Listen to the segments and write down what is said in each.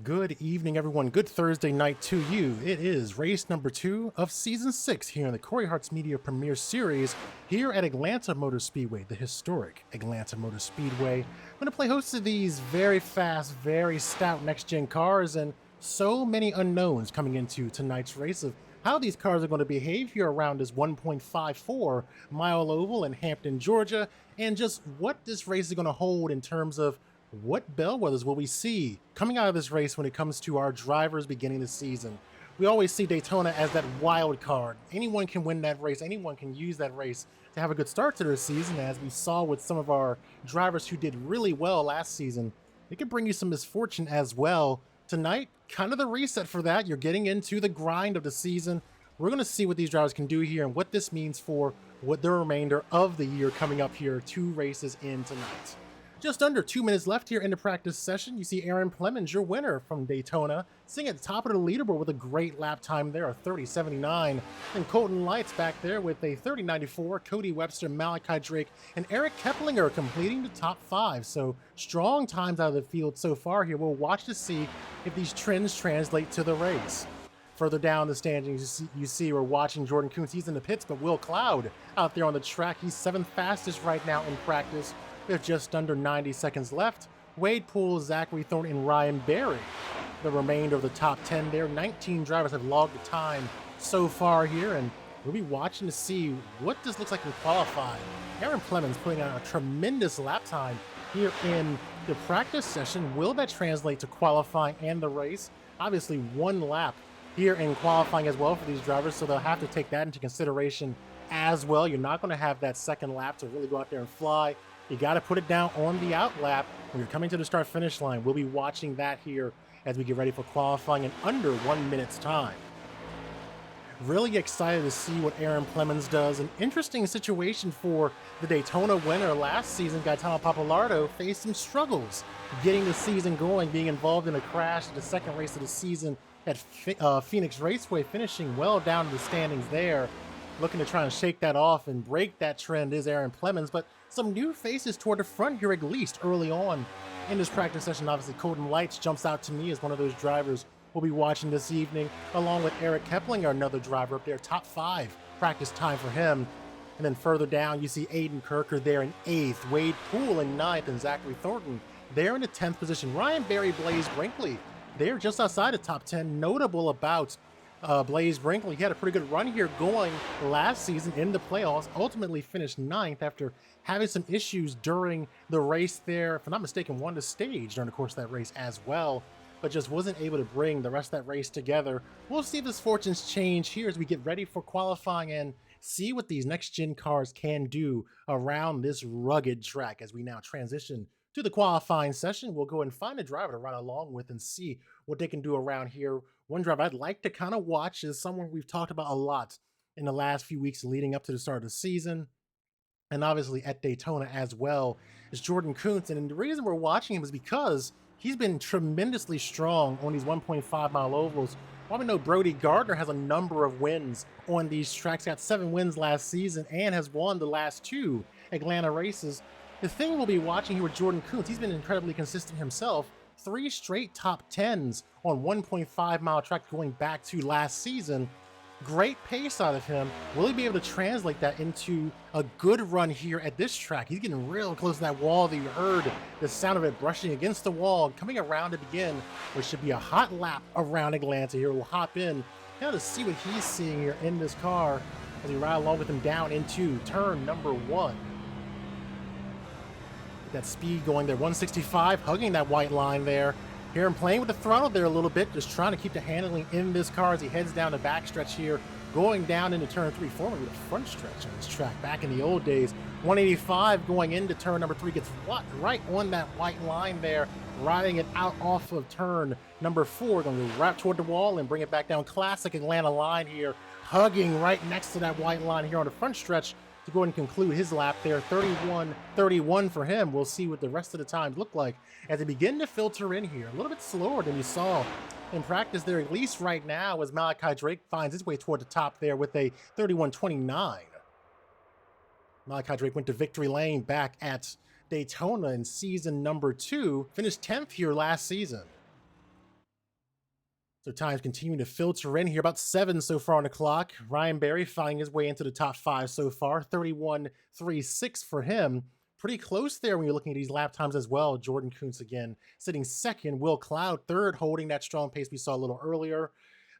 Good evening, everyone. Good Thursday night to you. It is race number 2 of season 6 here in the Cory Harts Media Premiere Series here at Atlanta Motor Speedway, the historic Atlanta Motor Speedway. I'm going to play host to these very fast, very stout next-gen cars and so many unknowns coming into tonight's race of how these cars are going to behave here around this 1.54 mile oval in Hampton, Georgia, and just what this race is going to hold in terms of what bellwethers will we see coming out of this race when it comes to our drivers beginning the season? We always see Daytona as that wild card. Anyone can win that race. Anyone can use that race to have a good start to their season, as we saw with some of our drivers who did really well last season. It can bring you some misfortune as well. Tonight, kind of the reset for that. You're getting into the grind of the season. We're going to see what these drivers can do here and what this means for what the remainder of the year coming up here, 2 races in tonight. Just under 2 minutes left here in the practice session. You see Aaron Plemons, your winner from Daytona, sitting at the top of the leaderboard with a great lap time there, a 30.79. And Colton Lights back there with a 30.94. Cody Webster, Malachi Drake, and Eric Keplinger completing the top 5. So strong times out of the field so far here. We'll watch to see if these trends translate to the race. Further down the standings, you see we're watching Jordan Kuntz. He's in the pits, but Will Cloud out there on the track. He's 7th fastest right now in practice. We have just under 90 seconds left. Wade Poole, Zachary Thorne, and Ryan Berry, the remainder of the top 10 there. 19 drivers have logged the time so far here, and we'll be watching to see what this looks like in qualifying. Aaron Plemons putting out a tremendous lap time here in the practice session. Will that translate to qualifying and the race? Obviously, 1 lap here in qualifying as well for these drivers, so they'll have to take that into consideration as well. You're not going to have that second lap to really go out there and fly. You got to put it down on the out lap when you're coming to the start finish line. We'll be watching that here as we get ready for qualifying in under 1 minute's time. Really excited to see what Aaron Plemons does. An interesting situation for the Daytona winner last season. Gaetano Papalardo faced some struggles getting the season going, being involved in a crash at the second race of the season at Phoenix Raceway, finishing well down in the standings there. Looking to try and shake that off and break that trend is Aaron Plemons, but some new faces toward the front here, at least early on in this practice session. Obviously, Colton Lights jumps out to me as one of those drivers we'll be watching this evening, along with Eric Keplinger, another driver up there, top 5 practice time for him. And then further down, you see Aiden Kirker there in 8th, Wade Poole in 9th, and Zachary Thornton there in the 10th position. Ryan Berry, Blaze Brinkley, they're just outside the top 10. Notable about Blaze Brinkley, he had a pretty good run here going last season in the playoffs, ultimately finished 9th after having some issues during the race there. If I'm not mistaken, won the stage during the course of that race as well, but just wasn't able to bring the rest of that race together. We'll see if his fortunes change here as we get ready for qualifying and see what these next-gen cars can do around this rugged track. As we now transition to the qualifying session, we'll go and find a driver to ride along with and see what they can do around here. One driver I'd like to kind of watch is someone we've talked about a lot in the last few weeks leading up to the start of the season, and obviously at Daytona as well, is Jordan Kuntz. And the reason we're watching him is because he's been tremendously strong on these 1.5 mile ovals. Well, we know Brody Gardner has a number of wins on these tracks, got 7 wins last season, and has won the last 2 Atlanta races. The thing we'll be watching here with Jordan Kuntz, he's been incredibly consistent himself. 3 straight top 10s on 1.5 mile track going back to last season. Great pace out of him. Will he be able to translate that into a good run here at this track? He's getting real close to that wall that you heard the sound of it brushing against the wall, coming around to begin, which should be a hot lap around Atlanta here. We'll hop in now to see what he's seeing here in this car as we ride along with him down into turn number 1. That speed going there, 165, hugging that white line there. Hear him playing with the throttle there a little bit, just trying to keep the handling in this car as he heads down the backstretch here, going down into turn 3, formerly with a front stretch on this track back in the old days. 185 going into turn number 3, gets right on that white line there, riding it out off of turn number 4, going to wrap toward the wall and bring it back down. Classic Atlanta line here, hugging right next to that white line here on the front stretch to go and conclude his lap there. 31.31 for him. We'll see what the rest of the times look like as they begin to filter in here. A little bit slower than we saw in practice there, at least right now, as Malachi Drake finds his way toward the top there with a 31.29. Malachi Drake went to victory lane back at Daytona in season number 2, finished 10th here last season. So times continuing to filter in here, about 7 so far on the clock. Ryan Berry finding his way into the top 5 so far, 31.36 for him. Pretty close there when you're looking at these lap times as well. Jordan Kuntz again sitting second. Will Cloud third, holding that strong pace we saw a little earlier.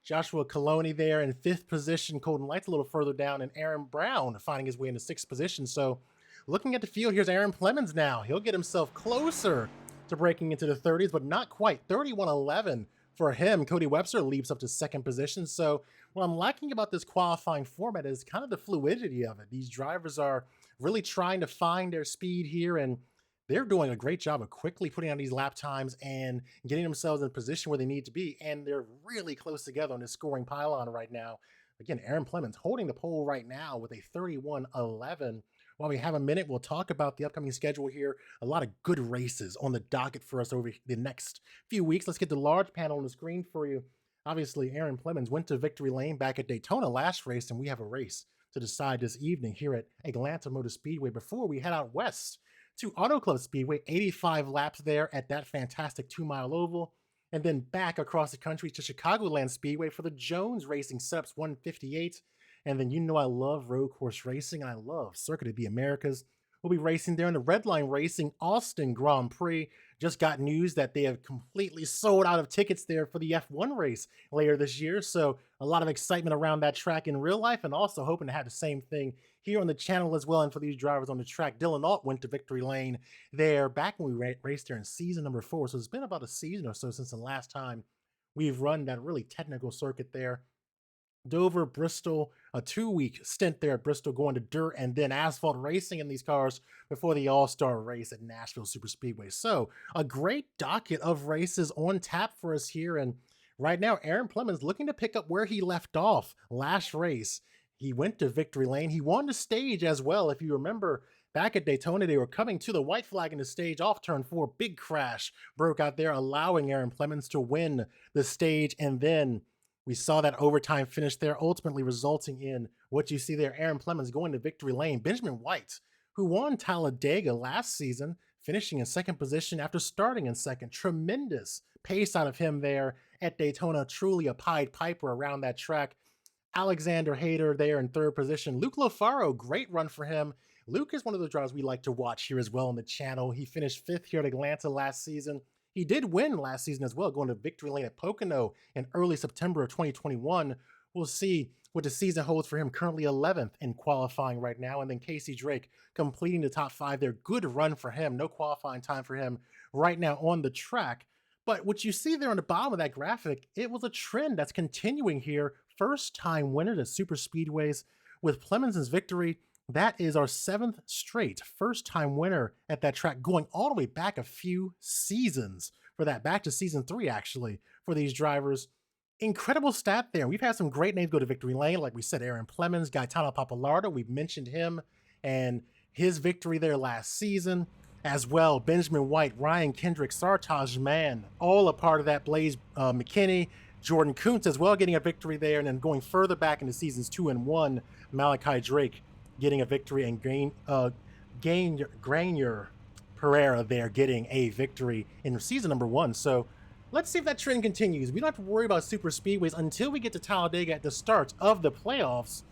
Joshua Coloni there in 5th position. Colton Lights a little further down. And Aaron Brown finding his way into 6th position. So looking at the field, here's Aaron Plemons now. He'll get himself closer to breaking into the 30s, but not quite. 31.11 for him. Cody Webster leaps up to 2nd position. So what I'm liking about this qualifying format is kind of the fluidity of it. These drivers are really trying to find their speed here, and they're doing a great job of quickly putting on these lap times and getting themselves in a position where they need to be. And they're really close together on this scoring pylon right now. Again, Aaron Plemons holding the pole right now with a 31.11. While we have a minute, we'll talk about the upcoming schedule here. A lot of good races on the docket for us over the next few weeks. Let's get the large panel on the screen for you. Obviously, Aaron Plemons went to victory lane back at Daytona last race, and we have a race to decide this evening here at Atlanta Motor Speedway before we head out west to Auto Club Speedway. 85 laps there at that fantastic 2-mile oval, and then back across the country to Chicagoland Speedway for the Jones Racing Setups 158. And then I love road course racing, and I love Circuit of the Americas. We'll be racing there in the Redline Racing Austin Grand Prix. Just got news that they have completely sold out of tickets there for the F1 race later this year. So a lot of excitement around that track in real life, and also hoping to have the same thing here on the channel as well. And for these drivers on the track, Dylan Alt went to victory lane there back when we raced there in season number 4. So it's been about a season or so since the last time we've run that really technical circuit there. Dover, Bristol, a 2-week stint there at Bristol, going to dirt and then asphalt racing in these cars before the All-Star race at Nashville Superspeedway. So a great docket of races on tap for us here. And right now, Aaron Plemons looking to pick up where he left off last race. He went to victory lane. He won the stage as well. If you remember, back at Daytona, they were coming to the white flag in the stage off turn 4. Big crash broke out there, allowing Aaron Plemons to win the stage. And then we saw that overtime finish there, ultimately resulting in what you see there. Aaron Plemons going to victory lane. Benjamin White, who won Talladega last season, finishing in 2nd position after starting in 2nd. Tremendous pace out of him there at Daytona. Truly a Pied Piper around that track. Alexander Hayter there in 3rd position. Luke Lofaro, great run for him. Luke is one of those drivers we like to watch here as well on the channel. He finished 5th here at Atlanta last season. He did win last season as well, going to victory lane at Pocono in early September of 2021. We'll see what the season holds for him. Currently 11th in qualifying right now. And then Casey Drake completing the top 5 there. Good run for him. No qualifying time for him right now on the track. But what you see there on the bottom of that graphic, it was a trend that's continuing here. First time winner at super speedways with Plemons' victory. That is our 7th straight first time winner at that track, going all the way back a few seasons for that, back to season 3 actually, for these drivers. Incredible stat there. We've had some great names go to victory lane, like we said, Aaron Plemons, Gaetano Papalardo, we've mentioned him and his victory there last season as well. Benjamin White, Ryan Kendrick, Sartaj Mann, all a part of that. Blaze McKinney, Jordan Kuntz as well getting a victory there, and then going further back into seasons 2 and 1, Malachi Drake getting a victory, and Granier Pereira there getting a victory in season number 1. So let's see if that trend continues. We don't have to worry about super speedways until we get to Talladega at the start of the playoffs.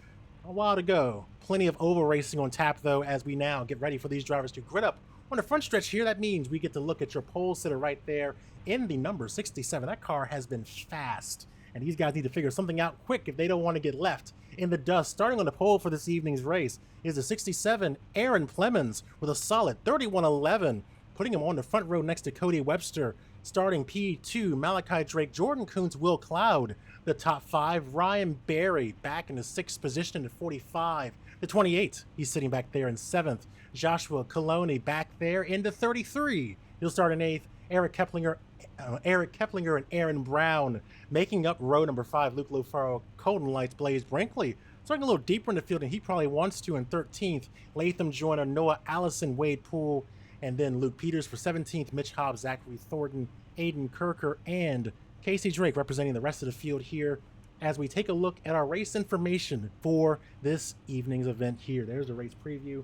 A while to go. Plenty of oval racing on tap though, as we now get ready for these drivers to grid up on the front stretch here. That means we get to look at your pole sitter right there in the number 67. That car has been fast, and these guys need to figure something out quick if they don't want to get left in the dust. Starting on the pole for this evening's race is the 67 Aaron Plemons with a solid 31.11, putting him on the front row next to Cody Webster. Starting P2, Malachi Drake, Jordan Kuntz, Will Cloud, the top 5. Ryan Berry back in the 6th position at 45. The 28, he's sitting back there in 7th. Joshua Coloni back there in the 33. He'll start in 8th. Eric Keplinger and Aaron Brown making up row number 5. Luke Lofaro, Colton Lights, Blaze Brinkley starting a little deeper in the field than he probably wants to in 13th. Latham Joyner, Noah Allison, Wade Poole, and then Luke Peters for 17th. Mitch Hobbs, Zachary Thornton, Aiden Kirker, and Casey Drake representing the rest of the field here as we take a look at our race information for this evening's event here. There's the race preview.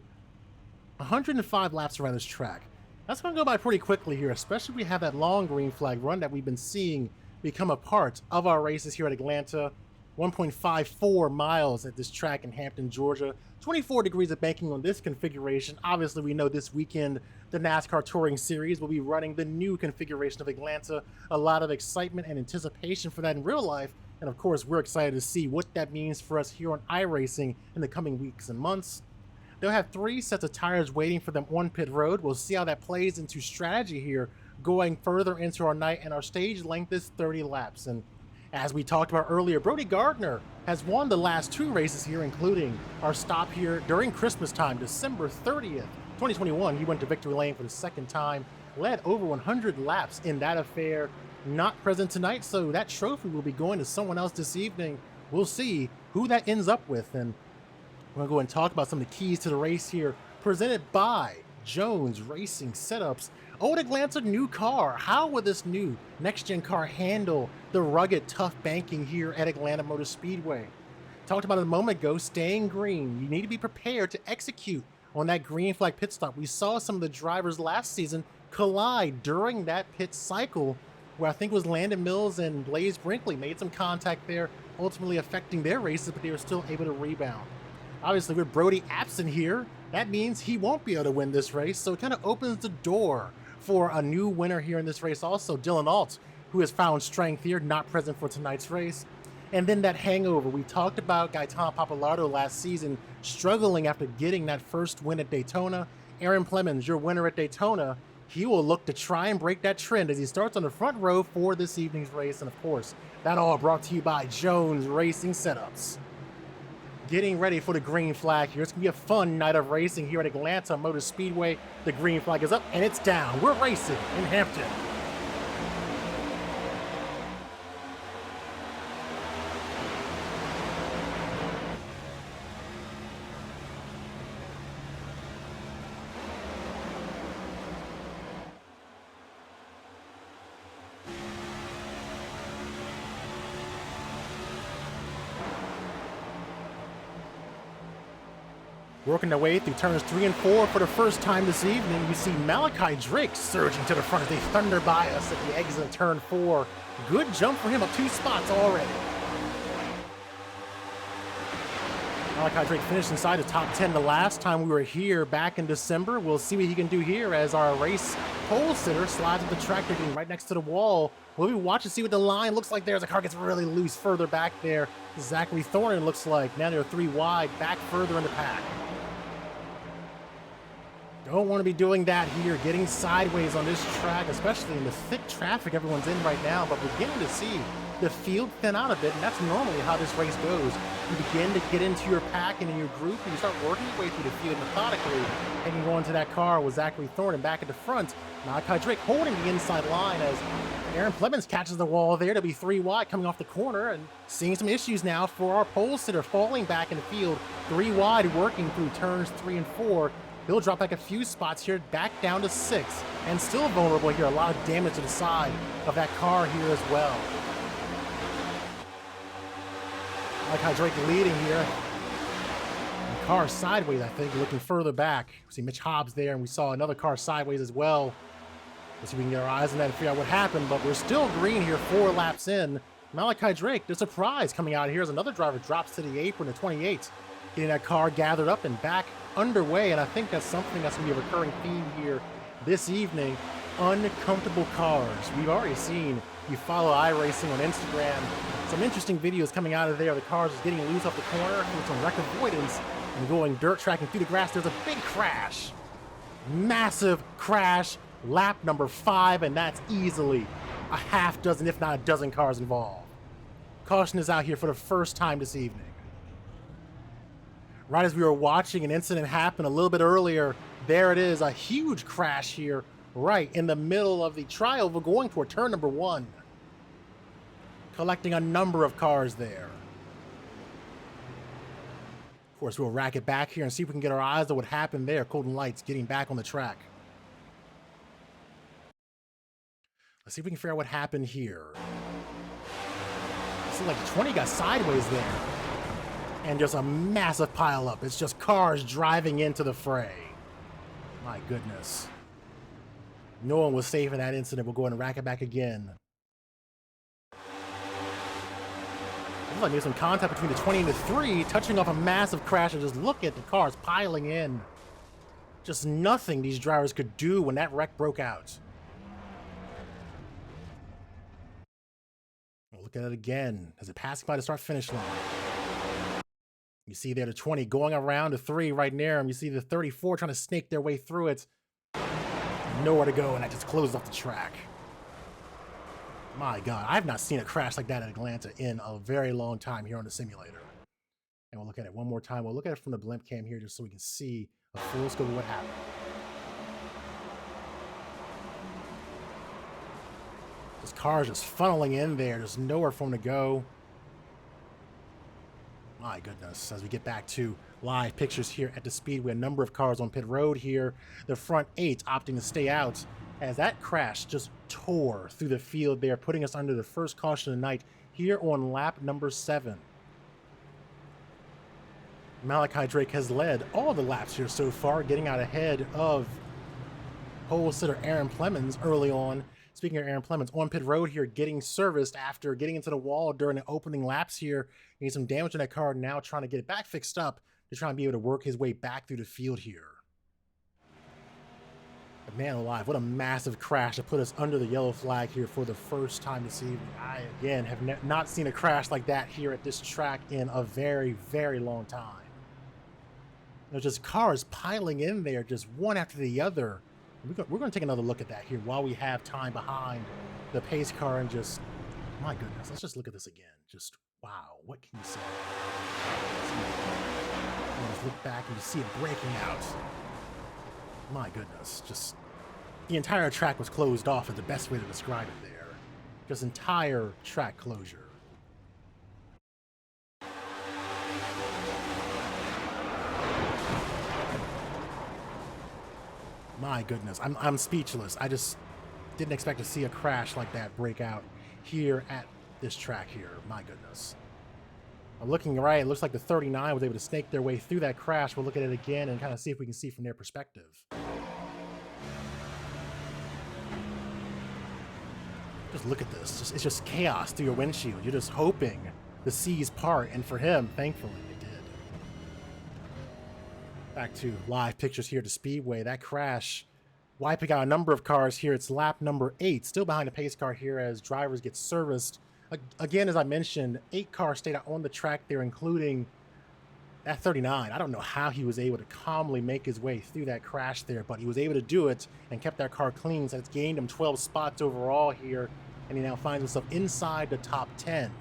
105 laps around this track. That's going to go by pretty quickly here, especially if we have that long green flag run that we've been seeing become a part of our races here at Atlanta. 1.54 miles at this track in Hampton, Georgia. 24 degrees of banking on this configuration. Obviously, we know this weekend the NASCAR Touring Series will be running the new configuration of Atlanta. A lot of excitement and anticipation for that in real life. And of course, we're excited to see what that means for us here on iRacing in the coming weeks and months. They'll have 3 sets of tires waiting for them on pit road. We'll see how that plays into strategy here going further into our night, and our stage length is 30 laps. And as we talked about earlier, Brody Gardner has won the last 2 races here, including our stop here during Christmas time, December 30th, 2021. He went to victory lane for the 2nd time, led over 100 laps in that affair. Not present tonight, so that trophy will be going to someone else this evening. We'll see who that ends up with, and we're going to go and talk about some of the keys to the race here, presented by Jones Racing Setups. Old Atlanta new car. How will this new next-gen car handle the rugged, tough banking here at Atlanta Motor Speedway? Talked about it a moment ago, staying green. You need to be prepared to execute on that green flag pit stop. We saw some of the drivers last season collide during that pit cycle, where I think it was Landon Mills and Blaze Brinkley made some contact there, ultimately affecting their races, but they were still able to rebound. Obviously, with Brody absent here, that means he won't be able to win this race, so it kind of opens the door for a new winner here in this race. Also, Dylan Alt, who has found strength here, not present for tonight's race. And then that hangover. We talked about Gaetan Papalardo last season struggling after getting that first win at Daytona. Aaron Plemons, your winner at Daytona, he will look to try and break that trend as he starts on the front row for this evening's race. And of course, that all brought to you by Jones Racing Setups. Getting ready for the green flag here. It's going to be a fun night of racing here at Atlanta Motor Speedway. The green flag is up and it's down. We're racing in Hampton. Working their way through turns 3 and 4 for the first time this evening. You see Malachi Drake surging to the front as they thunder by us at the exit of turn 4. Good jump for him, up 2 spots already. Malachi Drake finished inside the top 10 the last time we were here back in December. We'll see what he can do here as our race pole sitter slides up the track. They're getting right next to the wall. We'll be watching to see what the line looks like there as the car gets really loose further back there. Zachary Thornton looks like now they're 3 wide, back further in the pack. Don't want to be doing that here, getting sideways on this track, especially in the thick traffic everyone's in right now, but we're beginning to see the field thin out a bit, and that's normally how this race goes. You begin to get into your pack and in your group, and you start working your way through the field methodically, hanging on to that car with Zachary Thornton back at the front. Malachi Drake holding the inside line as Aaron Plemons catches the wall there to be 3 wide coming off the corner, and seeing some issues now for our pole sitter falling back in the field. 3 wide working through turns 3 and 4. He'll drop back a few spots here, back down to 6, and still vulnerable here. A lot of damage to the side of that car here as well. Malachi Drake leading here. The car sideways, I think, looking further back. We see Mitch Hobbs there, and we saw another car sideways as well. Let's see if we can get our eyes on that and figure out what happened, but we're still green here 4 laps in. Malachi Drake, the surprise coming out here as another driver drops to the apron at 28. Getting that car gathered up and back underway, and I think that's something that's going to be a recurring theme here this evening. Uncomfortable cars. We've already seen, you follow iRacing on Instagram, some interesting videos coming out of there. The cars is getting loose off the corner with some wreck avoidance and going dirt tracking through the grass. There's a big crash. Massive crash. Lap number 5, and that's easily a half dozen, if not a dozen cars involved. Caution is out here for the first time this evening. Right as we were watching an incident happen a little bit earlier, there it is, a huge crash here right in the middle of the trioval going toward turn number 1. Collecting a number of cars there. Of course, we'll rack it back here and see if we can get our eyes on what happened there. Colton Lights getting back on the track. Let's see if we can figure out what happened here. It seems like 20 got sideways there. And just a massive pileup. It's just cars driving into the fray. My goodness. No one was safe in that incident. We'll go ahead and rack it back again. Looks like there's some contact between the 20 and the 3, touching off a massive crash, and just look at the cars piling in. Just nothing these drivers could do when that wreck broke out. We'll look at it again as it passing by the start-finish line. You see there the 20 going around the 3 right near him. You see the 34 trying to snake their way through it. Nowhere to go, and that just closed off the track. My God, I've not seen a crash like that in Atlanta in a very long time here on the simulator. And we'll look at it one more time. We'll look at it from the blimp cam here just so we can see a full scope of what happened. This car is just funneling in there. There's nowhere for them to go. My goodness, as we get back to live pictures here at the Speedway, a number of cars on pit road here. The front 8 opting to stay out as that crash just tore through the field there, putting us under the first caution of the night here on lap number 7. Malachi Drake has led all the laps here so far, getting out ahead of pole sitter Aaron Plemons early on. Speaking of Aaron Plemons, on pit road here, getting serviced after getting into the wall during the opening laps here. He had some damage in that car, now trying to get it back fixed up to try and be able to work his way back through the field here. But man alive, what a massive crash to put us under the yellow flag here for the first time this evening. I, again, have not seen a crash like that here at this track in a very, very long time. There's just cars piling in there, just one after the other. We're going to take another look at that here while we have time behind the pace car, and just, my goodness, let's just look at this again. Just, wow, what can you say? Just look back and you see it breaking out. My goodness, just the entire track was closed off is the best way to describe it there. Just entire track closure. My goodness, I'm speechless. I just didn't expect to see a crash like that break out here at this track here. My goodness. I'm looking right, it looks like the 39 was able to snake their way through that crash. We'll look at it again and kind of see if we can see from their perspective. Just look at this. It's just chaos through your windshield. You're just hoping the seas part, and for him, thankfully, they did. Back to live pictures here at the Speedway. That crash wiping out a number of cars here. It's lap number 8, still behind the pace car here as drivers get serviced. Again, as I mentioned, 8 cars stayed out on the track there, including that 39. I don't know how he was able to calmly make his way through that crash there, but he was able to do it and kept that car clean. So it's gained him 12 spots overall here, and he now finds himself inside the top 10.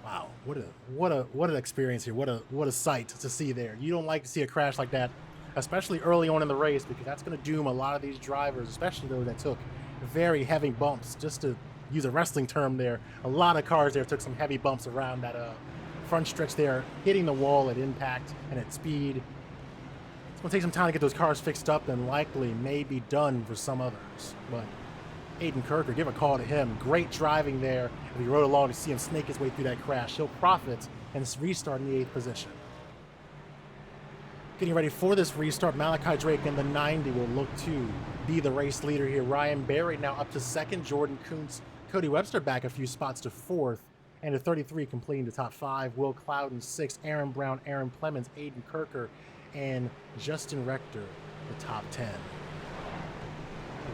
Wow, what an experience here. What a sight to see there. You don't like to see a crash like that, especially early on in the race, because that's going to doom a lot of these drivers, especially those that took very heavy bumps. Just to use a wrestling term there, a lot of cars there took some heavy bumps around that front stretch there, hitting the wall at impact and at speed. It's going to take some time to get those cars fixed up, and likely may be done for some others. But Aiden Kirker, give a call to him. Great driving there. If he rode along to see him snake his way through that crash, he'll profit and restart in the 8th position. Getting ready for this restart, Malachi Drake in the 90 will look to be the race leader here. Ryan Berry now up to 2nd. Jordan Kuntz, Cody Webster back a few spots to 4th. And the 33 completing the top 5. Will Clouden 6th. Aaron Brown, Aaron Plemons, Aiden Kirker, and Justin Rector the top 10.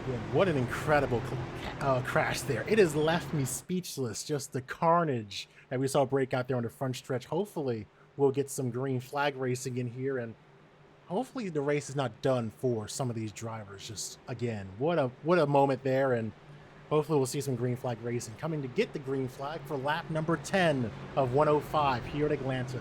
Again, what an incredible crash there. It has left me speechless, just the carnage that we saw break out there on the front stretch. Hopefully we'll get some green flag racing in here, and hopefully the race is not done for some of these drivers. Just, again, what a moment there, and hopefully we'll see some green flag racing coming to get the green flag for lap number 10 of 105 here at Atlanta.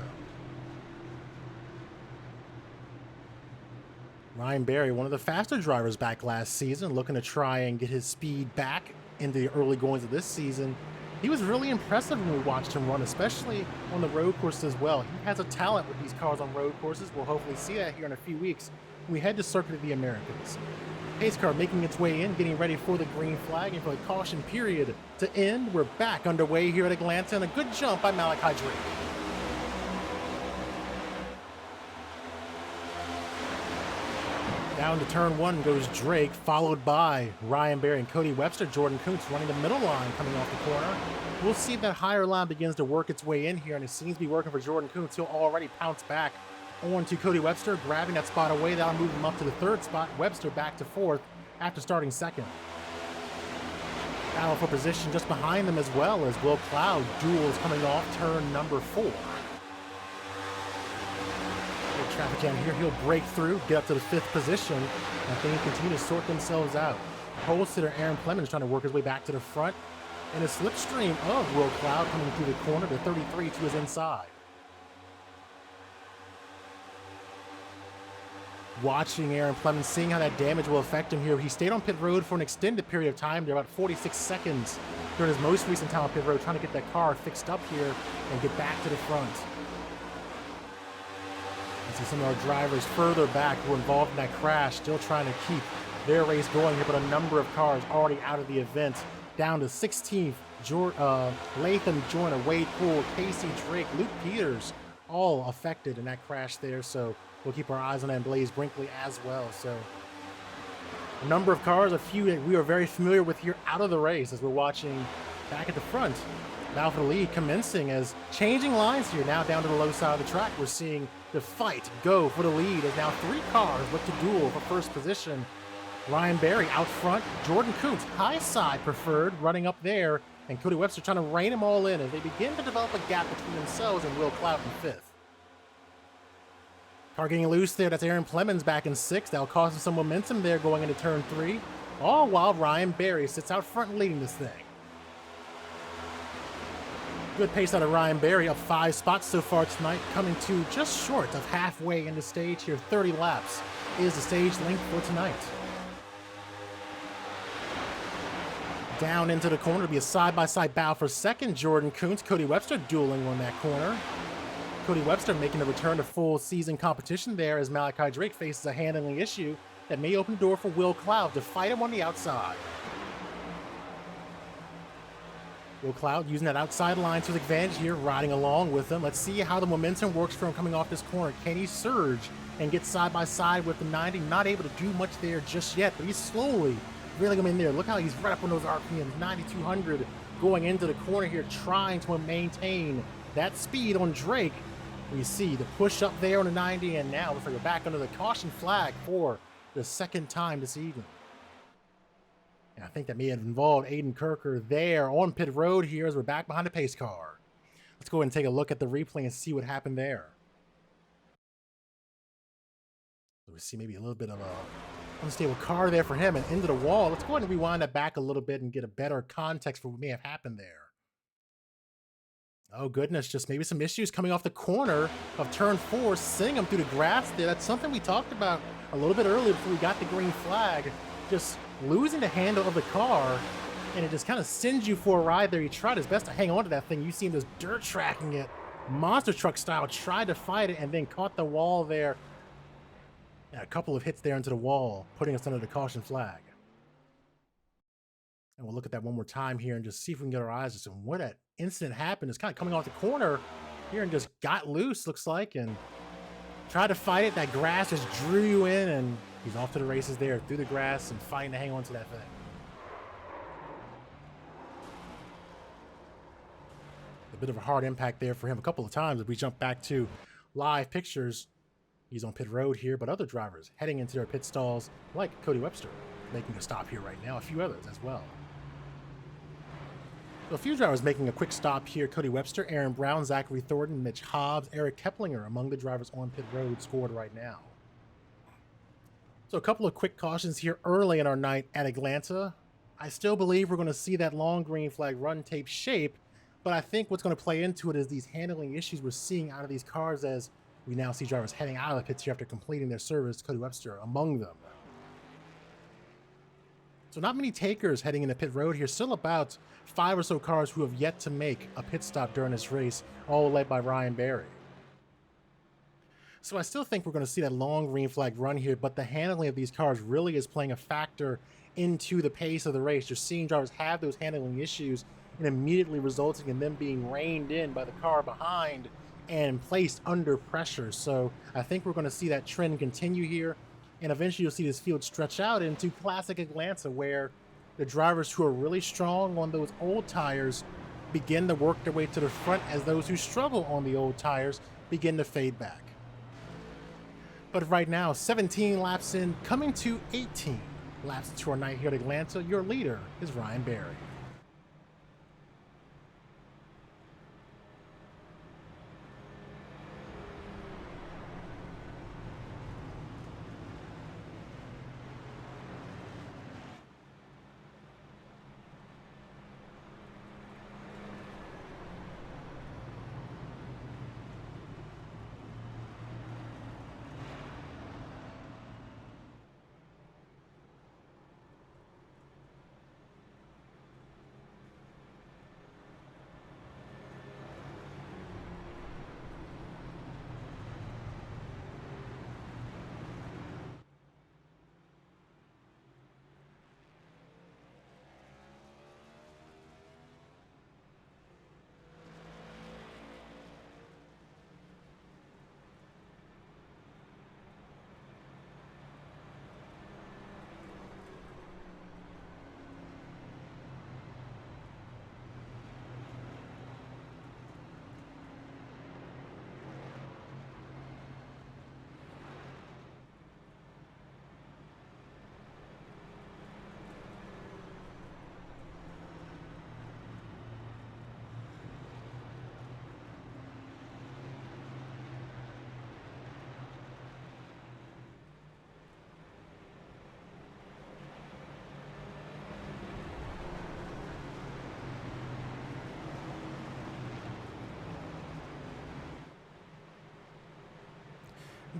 Ryan Berry, one of the faster drivers back last season, looking to try and get his speed back into the early goings of this season. He was really impressive when we watched him run, especially on the road courses as well. He has a talent with these cars on road courses. We'll hopefully see that here in a few weeks when we head to Circuit of the Americas. Pace car making its way in, getting ready for the green flag, and for the caution period to end. We're back underway here at Atlanta, and a good jump by Malachi Drake. Down to turn one goes Drake, followed by Ryan Berry and Cody Webster. Jordan Kuntz running the middle line coming off the corner. We'll see if that higher line begins to work its way in here, and it seems to be working for Jordan Kuntz. He'll already pounce back on to Cody Webster, grabbing that spot away. That'll move him up to the third spot. Webster back to fourth after starting second. Battle for position just behind them as well as Will Cloud duels coming off turn number 4. Traffic jam here, he'll break through, get up to the 5th position, and things continue to sort themselves out. Pole sitter Aaron Clemens trying to work his way back to the front, and a slipstream of Will Cloud coming through the corner to 33 to his inside. Watching Aaron Clemens, seeing how that damage will affect him here. He stayed on pit road for an extended period of time. There about 46 seconds during his most recent time on pit road, trying to get that car fixed up here and get back to the front. See some of our drivers further back who were involved in that crash, still trying to keep their race going here, but a number of cars already out of the event. Down to 16th, Latham Joyner, Wade Poole, Casey Drake, Luke Peters, all affected in that crash there. So we'll keep our eyes on that, and Blaze Brinkley as well. So a number of cars, a few that we are very familiar with here out of the race as we're watching back at the front. Now for the lead commencing as changing lines here, now down to the low side of the track. We're seeing the fight go for the lead as now 3 cars look to duel for first position. Ryan Berry out front, Jordan Kuntz high side preferred running up there, and Cody Webster trying to rein them all in as they begin to develop a gap between themselves and Will Cloud in 5th. Car getting loose there, that's Aaron Clemens back in 6th. That'll cause him some momentum there going into turn 3, all while Ryan Berry sits out front leading this thing. Good pace out of Ryan Berry, up 5 spots so far tonight, coming to just short of halfway in the stage here. 30 laps is the stage length for tonight. Down into the corner to be a side-by-side battle for second. Jordan Kuntz, Cody Webster dueling on that corner. Cody Webster making a return to full season competition there as Malachi Drake faces a handling issue that may open the door for Will Cloud to fight him on the outside. Will Cloud using that outside line to his advantage here, riding along with him. Let's see how the momentum works for him coming off this corner. Can he surge and get side by side with the 90? Not able to do much there just yet, but he's slowly reeling him in there. Look how he's right up on those RPMs, 9,200 going into the corner here, trying to maintain that speed on Drake. You see the push up there on the 90, and now looks like we're back under the caution flag for the second time this evening. I think that may have involved Aiden Kirker there on pit road here as we're back behind the pace car. Let's go ahead and take a look at the replay and see what happened there. So we see maybe a little bit of a unstable car there for him and into the wall. Let's go ahead and rewind that back a little bit and get a better context for what may have happened there. Oh goodness, just maybe some issues coming off the corner of turn 4, sending him through the grass there. That's something we talked about a little bit earlier before we got the green flag. Just losing the handle of the car, and it just kind of sends you for a ride there. He tried his best to hang on to that thing. You see him just dirt tracking it, monster truck style, tried to fight it, and then caught the wall there. Yeah, a couple of hits there into the wall, putting us under the caution flag. And we'll look at that one more time here and just see if we can get our eyes just on where that incident happened. It's kind of coming off the corner here and just got loose, looks like, and tried to fight it. That grass just drew you in, and he's off to the races there through the grass and fighting to hang on to that thing. A bit of a hard impact there for him a couple of times. If we jump back to live pictures, he's on pit road here, but other drivers heading into their pit stalls, like Cody Webster, making a stop here right now. A few others as well. So a few drivers making a quick stop here. Cody Webster, Aaron Brown, Zachary Thornton, Mitch Hobbs, Eric Keplinger among the drivers on pit road scored right now. So a couple of quick cautions here early in our night at Atlanta. I still believe we're going to see that long green flag run tape shape, but I think what's going to play into it is these handling issues we're seeing out of these cars as we now see drivers heading out of the pits here after completing their service, Cody Webster among them. So not many takers heading into pit road here, still about 5 or so cars who have yet to make a pit stop during this race, all led by Ryan Berry. So I still think we're going to see that long green flag run here, but the handling of these cars really is playing a factor into the pace of the race. You're seeing drivers have those handling issues and immediately resulting in them being reined in by the car behind and placed under pressure. So I think we're going to see that trend continue here. And eventually you'll see this field stretch out into classic Atlanta, where the drivers who are really strong on those old tires begin to work their way to the front as those who struggle on the old tires begin to fade back. But right now, 17 laps in, coming to 18 laps to our night here at Atlanta, your leader is Ryan Berry.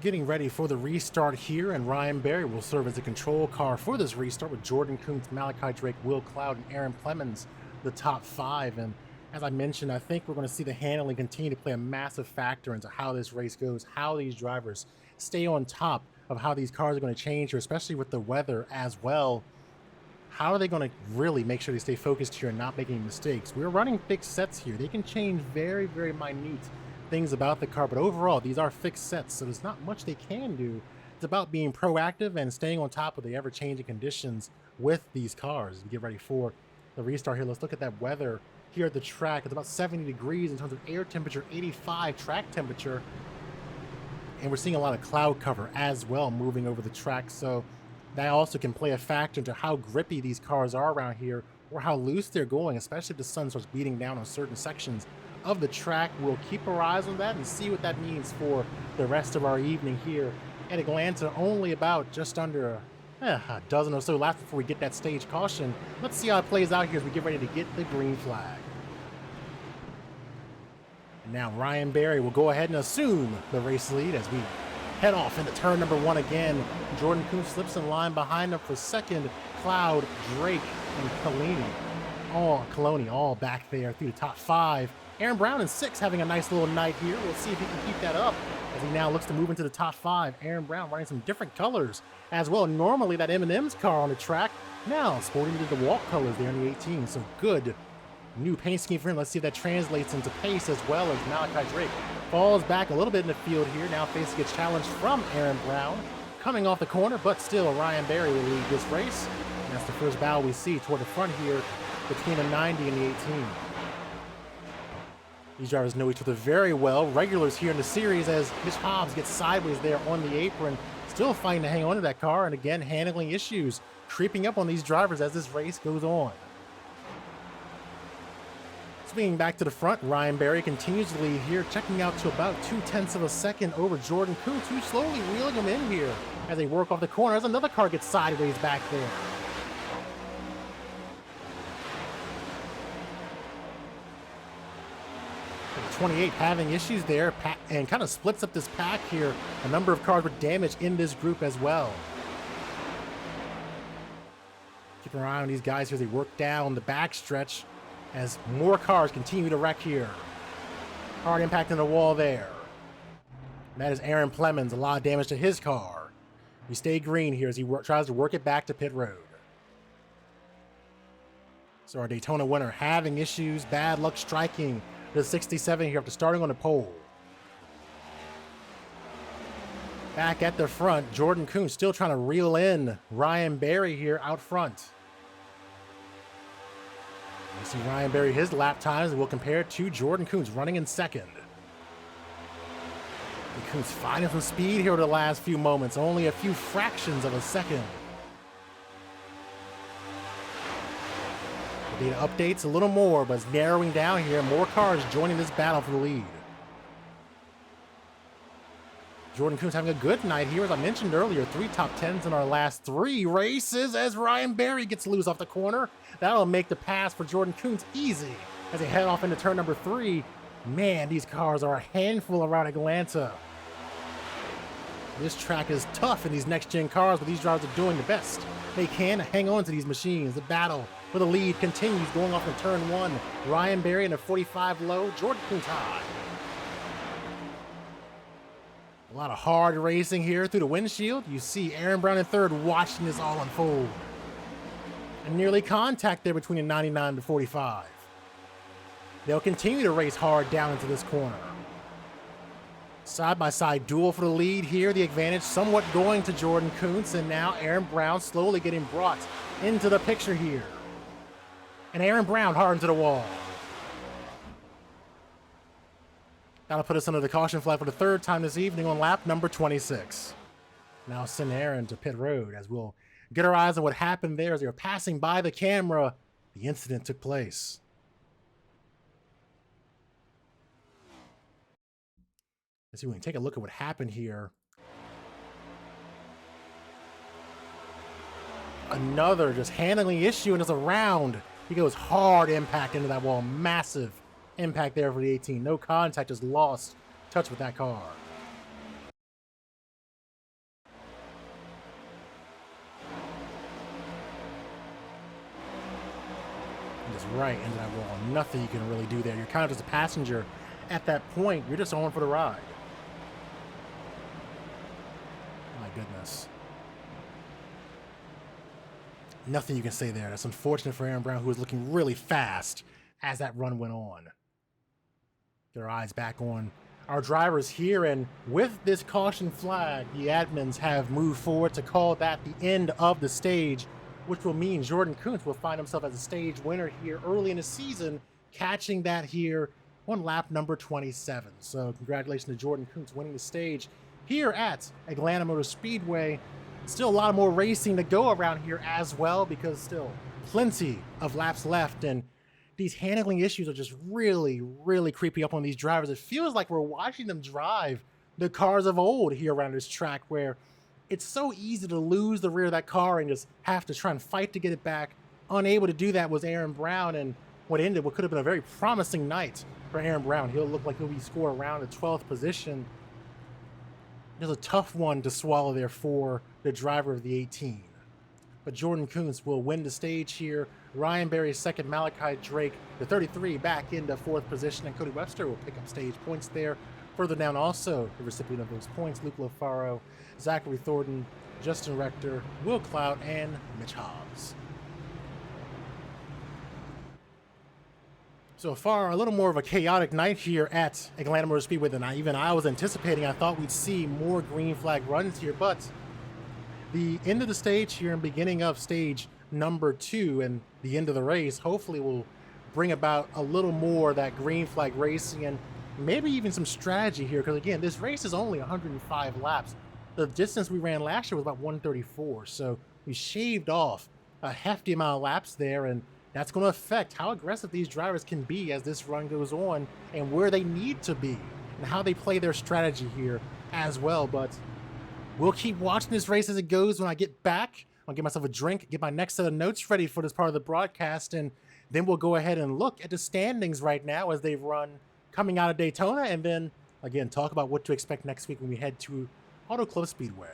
Getting ready for the restart here, and Ryan Berry will serve as a control car for this restart with Jordan Kuntz, Malachi Drake, Will Cloud, and Aaron Plemons, the top 5. And as I mentioned, I think we're going to see the handling continue to play a massive factor into how this race goes, how these drivers stay on top of how these cars are going to change here, especially with the weather as well. How are they going to really make sure they stay focused here and not make any mistakes? We're running fixed sets here. They can change very, very minute things about the car, but overall these are fixed sets, so there's not much they can do. It's about being proactive and staying on top of the ever-changing conditions with these cars as we get ready for the restart here. Let's look at that weather here at the track. It's about 70 degrees in terms of air temperature, 85 track temperature, and we're seeing a lot of cloud cover as well moving over the track, so that also can play a factor into how grippy these cars are around here or how loose they're going, especially if the sun starts beating down on certain sections of the track. We'll keep our eyes on that and see what that means for the rest of our evening here at Atlanta. Only about just under a dozen or so laps before we get that stage caution. Let's see how it plays out here as we get ready to get the green flag. And now Ryan Berry will go ahead and assume the race lead as we head off into turn number 1 again. Jordan Kuntz slips in line behind him for second. Cloud, Drake, and Coloni all back there through the top 5. Aaron Brown in 6 having a nice little night here. We'll see if he can keep that up as he now looks to move into the top 5. Aaron Brown running some different colors as well. Normally that M&M's car on the track, now sporting the DeWalt colors there in the 18. So good new paint scheme for him. Let's see if that translates into pace as well as Malachi Drake falls back a little bit in the field here. Now facing gets challenged from Aaron Brown coming off the corner, but still Ryan Berry will lead this race. And that's the first battle we see toward the front here between the 90 and the 18. These drivers know each other very well. Regulars here in the series as Mitch Hobbs gets sideways there on the apron, still fighting to hang on to that car, and again handling issues creeping up on these drivers as this race goes on. Swinging back to the front, Ryan Berry continues to lead here, checking out to about 0.2 of a second over Jordan Kuntz, who's slowly wheeling him in here as they work off the corner as another car gets sideways back there. 28 having issues there and kind of splits up this pack here. A number of cars were damaged in this group as well. Keep an eye on these guys here as they work down the backstretch as more cars continue to wreck here. Hard impact in the wall there. And that is Aaron Plemons, a lot of damage to his car. We stay green here as he tries to work it back to pit road. So our Daytona winner having issues, bad luck striking the 67 here after starting on the pole. Back at the front, Jordan Kuntz still trying to reel in Ryan Berry here out front. You see Ryan Berry, his lap times, we'll compare it to Jordan Kuntz running in second. And Kuntz finding some speed here over the last few moments, only a few fractions of a second. The data updates a little more, but it's narrowing down here. More cars joining this battle for the lead. Jordan Kuntz having a good night here, as I mentioned earlier. 3 top 10s in our last 3 races as Ryan Berry gets loose off the corner. That'll make the pass for Jordan Kuntz easy as they head off into turn number 3. Man, these cars are a handful around Atlanta. This track is tough in these next-gen cars, but these drivers are doing the best they can to hang on to these machines. The battle for the lead continues going off in turn 1. Ryan Berry in a 45 low, Jordan Kuntz high. A lot of hard racing here through the windshield. You see Aaron Brown in third watching this all unfold. And nearly contact there between the 99 and the 45. They'll continue to race hard down into this corner. Side-by-side duel for the lead here. The advantage somewhat going to Jordan Kuntz, and now Aaron Brown slowly getting brought into the picture here. And Aaron Brown hard into the wall. That'll put us under the caution flag for the 3rd time this evening on lap number 26. Now send Aaron to pit road as we'll get our eyes on what happened there as they were passing by the camera. The incident took place. Let's see, we can take a look at what happened here. Another just handling issue, and it's around. He goes hard impact into that wall. Massive impact there for the 18. No contact, just lost touch with that car. And just right into that wall. Nothing you can really do there. You're kind of just a passenger at that point. You're just on for the ride. My goodness. Nothing you can say there. That's unfortunate for Aaron Brown, who was looking really fast as that run went on. Get our eyes back on our drivers here, and with this caution flag, the admins have moved forward to call that the end of the stage, which will mean Jordan Kuntz will find himself as a stage winner here early in the season, catching that here on lap number 27. So congratulations to Jordan Kuntz winning the stage here at Atlanta Motor Speedway. Still a lot more racing to go around here as well, because still plenty of laps left, and these handling issues are just really, really creepy up on these drivers. It feels like we're watching them drive the cars of old here around this track, where it's so easy to lose the rear of that car and just have to try and fight to get it back. Unable to do that was Aaron Brown, and what could have been a very promising night for Aaron Brown. He'll look like he'll be scored around the 12th position. It was a tough one to swallow there for the driver of the 18. But Jordan Kuntz will win the stage here. Ryan Berry second, Malachi Drake, the 33, back into 4th position, and Cody Webster will pick up stage points there. Further down also, the recipient of those points, Luke Lofaro, Zachary Thornton, Justin Rector, Will Clout, and Mitch Hobbs. So far, a little more of a chaotic night here at Atlanta Motor Speedway than even I was anticipating. I thought we'd see more green flag runs here, but the end of the stage here and beginning of stage number 2 and the end of the race hopefully will bring about a little more of that green flag racing and maybe even some strategy here, because again, this race is only 105 laps. The distance we ran last year was about 134, so we shaved off a hefty amount of laps there, and that's going to affect how aggressive these drivers can be as this run goes on and where they need to be and how they play their strategy here as well. But we'll keep watching this race as it goes. When I get back, I'll get myself a drink, get my next set of notes ready for this part of the broadcast, and then we'll go ahead and look at the standings right now as they run coming out of Daytona, and then again talk about what to expect next week when we head to Auto Club Speedway.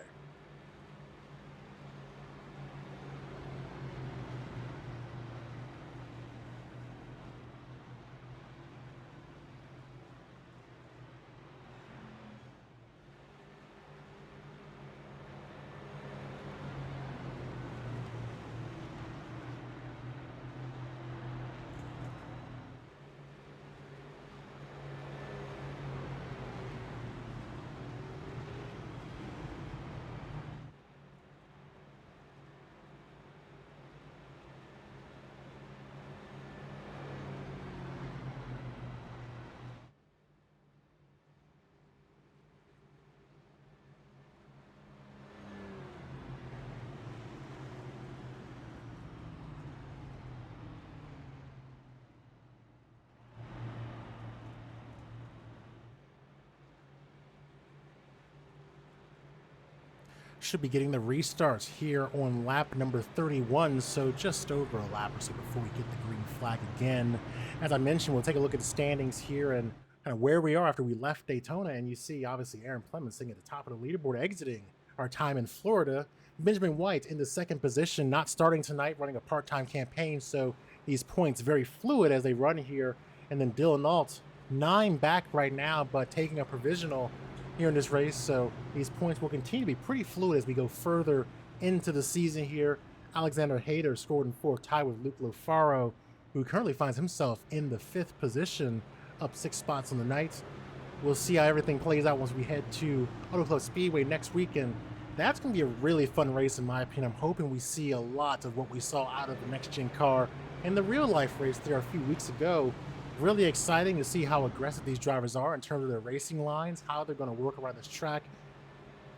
should be getting the restarts here on lap number 31, so just over a lap or so before we get the green flag again. As I mentioned, we'll take a look at the standings here and kind of where we are after we left Daytona, and you see obviously Aaron Plemons sitting at the top of the leaderboard exiting our time in Florida. Benjamin White in the second position, not starting tonight, running a part-time campaign, so these points very fluid as they run here. And then Dylan Alt, 9 back right now, but taking a provisional here in this race, so these points will continue to be pretty fluid as we go further into the season here. Alexander Hayter scored in 4th, tied with Luke Lofaro, who currently finds himself in the 5th position, up 6 spots on the night. We'll see how everything plays out once we head to Auto Club Speedway next weekend. That's going to be a really fun race in my opinion. I'm hoping we see a lot of what we saw out of the Next Gen car in the real life race there a few weeks ago. Really exciting to see how aggressive these drivers are in terms of their racing lines, how they're going to work around this track.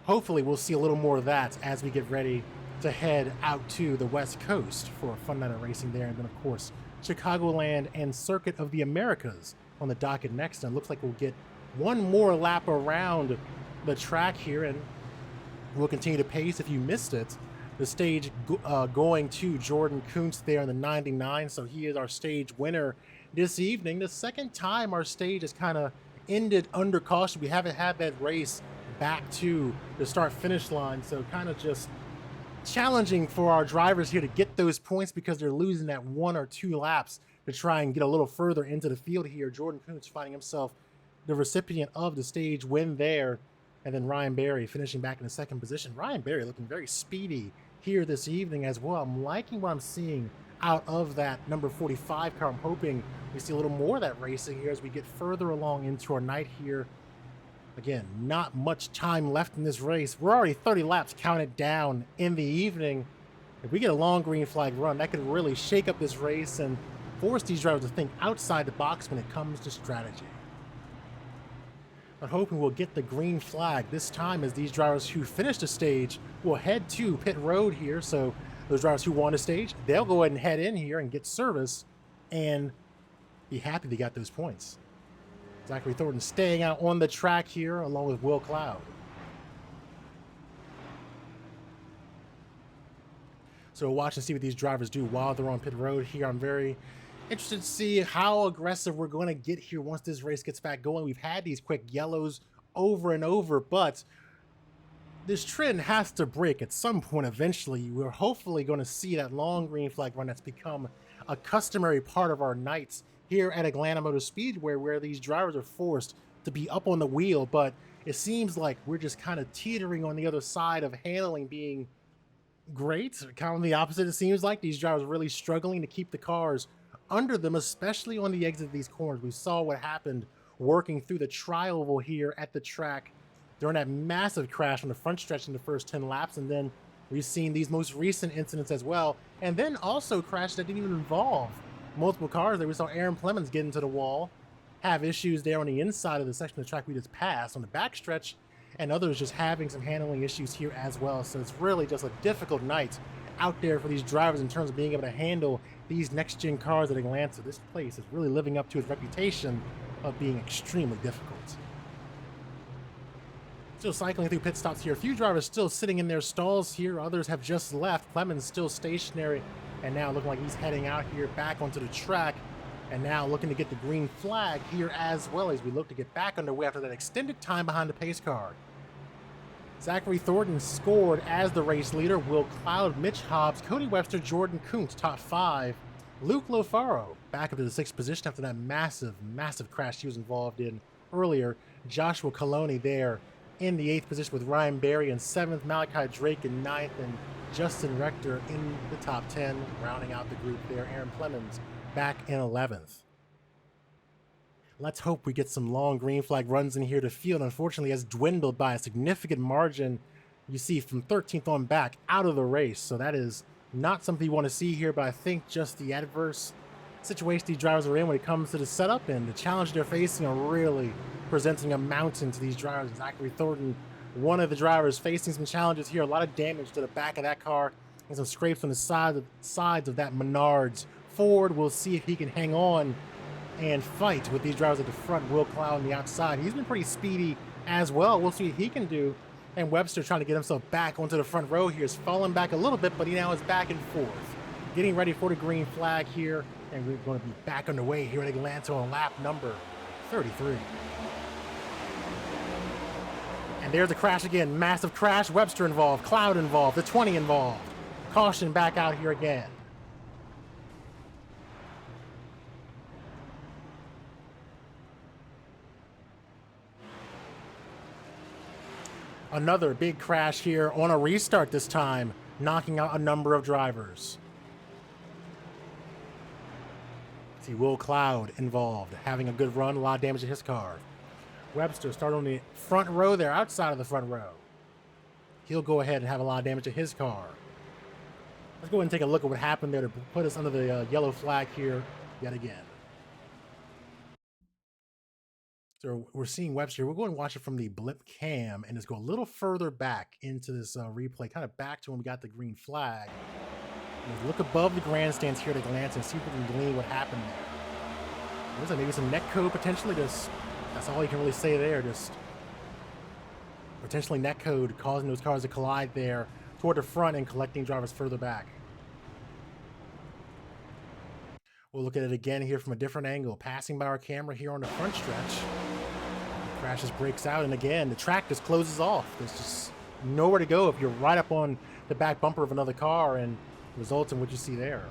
Hopefully we'll see a little more of that as we get ready to head out to the West Coast for a fun night of racing there. And then of course, Chicagoland and Circuit of the Americas on the docket next. And it looks like we'll get one more lap around the track here, and we'll continue to pace if you missed it. The stage going to Jordan Kuntz there in the 99, so he is our stage winner this evening. The second time our stage has kind of ended under caution. We haven't had that race back to the start-finish line, so kind of just challenging for our drivers here to get those points because they're losing that 1 or 2 laps to try and get a little further into the field here. Jordan Kuntz finding himself the recipient of the stage win there. And then Ryan Berry finishing back in the 2nd position. Ryan Berry looking very speedy here this evening as well. I'm liking what I'm seeing out of that number 45 car. I'm hoping we see a little more of that racing here as we get further along into our night here. Again, not much time left in this race. We're already 30 laps counted down in the evening. If we get a long green flag run, that could really shake up this race and force these drivers to think outside the box when it comes to strategy. I'm hoping we'll get the green flag this time as these drivers who finished the stage will head to pit road here. So those drivers who won the stage, they'll go ahead and head in here and get service and be happy they got those points. Zachary Thornton staying out on the track here along with Will Cloud. So we'll watch and see what these drivers do while they're on pit road here. I'm very interested to see how aggressive we're going to get here once this race gets back going. We've had these quick yellows over and over, but this trend has to break at some point eventually. We're hopefully going to see that long green flag run that's become a customary part of our nights here at Atlanta Motor Speedway, where these drivers are forced to be up on the wheel, but it seems like we're just kind of teetering on the other side of handling being great. Kind of the opposite, it seems like. These drivers are really struggling to keep the cars under them, especially on the exit of these corners. We saw what happened working through the tri-oval here at the track during that massive crash on the front stretch in the first 10 laps, and then we've seen these most recent incidents as well, and then also crashes that didn't even involve multiple cars. There we saw Aaron Plemons get into the wall, have issues there on the inside of the section of the track we just passed on the backstretch, and others just having some handling issues here as well. So it's really just a difficult night out there for these drivers in terms of being able to handle these next-gen cars at Atlanta. This place is really living up to its reputation of being extremely difficult. Still cycling through pit stops here. A few drivers still sitting in their stalls here. Others have just left. Plemons still stationary, and now looking like he's heading out here back onto the track, and now looking to get the green flag here as well as we look to get back underway after that extended time behind the pace car. Zachary Thornton scored as the race leader. Will Cloud, Mitch Hobbs, Cody Webster, Jordan Kuntz, top 5. Luke Lofaro back up to the 6th position after that massive crash he was involved in earlier. Joshua Coloni there in the 8th position with Ryan Berry in 7th, Malachi Drake in 9th, and Justin Rector in the top 10, rounding out the group there. Aaron Plemons back in 11th. Let's hope we get some long green flag runs in here. The field, unfortunately, has dwindled by a significant margin. You see from 13th on back out of the race. So that is not something you want to see here, but I think just the adverse situation these drivers are in when it comes to the setup and the challenge they're facing are really presenting a mountain to these drivers. Zachary Thornton, one of the drivers, facing some challenges here. A lot of damage to the back of that car and some scrapes on the sides of that Menards Ford. We'll see if he can hang on and fight with these drivers at the front. Will Cloud on the outside. He's been pretty speedy as well. We'll see what he can do And Webster trying to get himself back onto the front row here. Is falling back a little bit, but he now is back and forth. Getting ready for the green flag here. And we're going to be back underway here at Atlanta on lap number 33. And there's the crash again. Massive crash. Webster involved. Cloud involved. The 20 involved. Caution back out here again. Another big crash here on a restart this time, knocking out a number of drivers. See Will Cloud involved, having a good run, a lot of damage to his car. Webster started on the front row there, outside of the front row. He'll go ahead and have a lot of damage to his car. Let's go ahead and take a look at what happened there to put us under the yellow flag here yet again. So we're seeing Webster. We'll go and watch it from the blip cam and just go a little further back into this replay, kind of back to when we got the green flag. And look above the grandstands here at Atlanta and see if we can glean what happened there. Looks like maybe some net code potentially. Just that's all you can really say there. Just potentially net code causing those cars to collide there toward the front and collecting drivers further back. We'll look at it again here from a different angle, passing by our camera here on the front stretch. The crash just breaks out, and again, the track just closes off. There's just nowhere to go if you're right up on the back bumper of another car, and results in what you see there.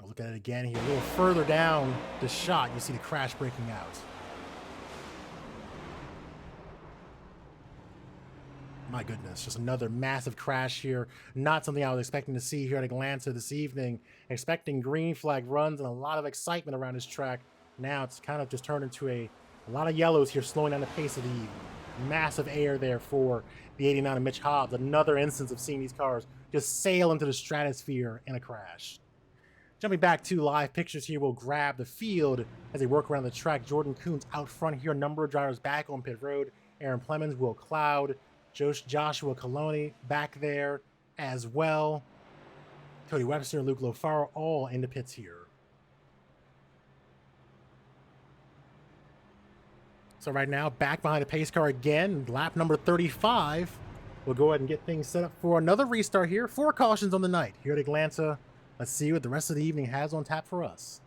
I'll look at it again here, a little further down the shot, you see the crash breaking out. My goodness, just another massive crash here. Not something I was expecting to see here at Atlanta this evening. Expecting green flag runs and a lot of excitement around this track. Now it's kind of just turned into a lot of yellows here, slowing down the pace of the massive air there for the 89 of Mitch Hobbs. Another instance of seeing these cars just sail into the stratosphere in a crash. Jumping back to live pictures here, we'll grab the field as they work around the track. Jordan Coons out front here, a number of drivers back on pit road. Aaron Plemons, Will Cloud, Joshua Coloni back there as well. Cody Webster and Luke Lofaro all in the pits here. So right now, back behind the pace car again, lap number 35. We'll go ahead and get things set up for another restart here. 4 cautions on the night here at Atlanta. Let's see what the rest of the evening has on tap for us.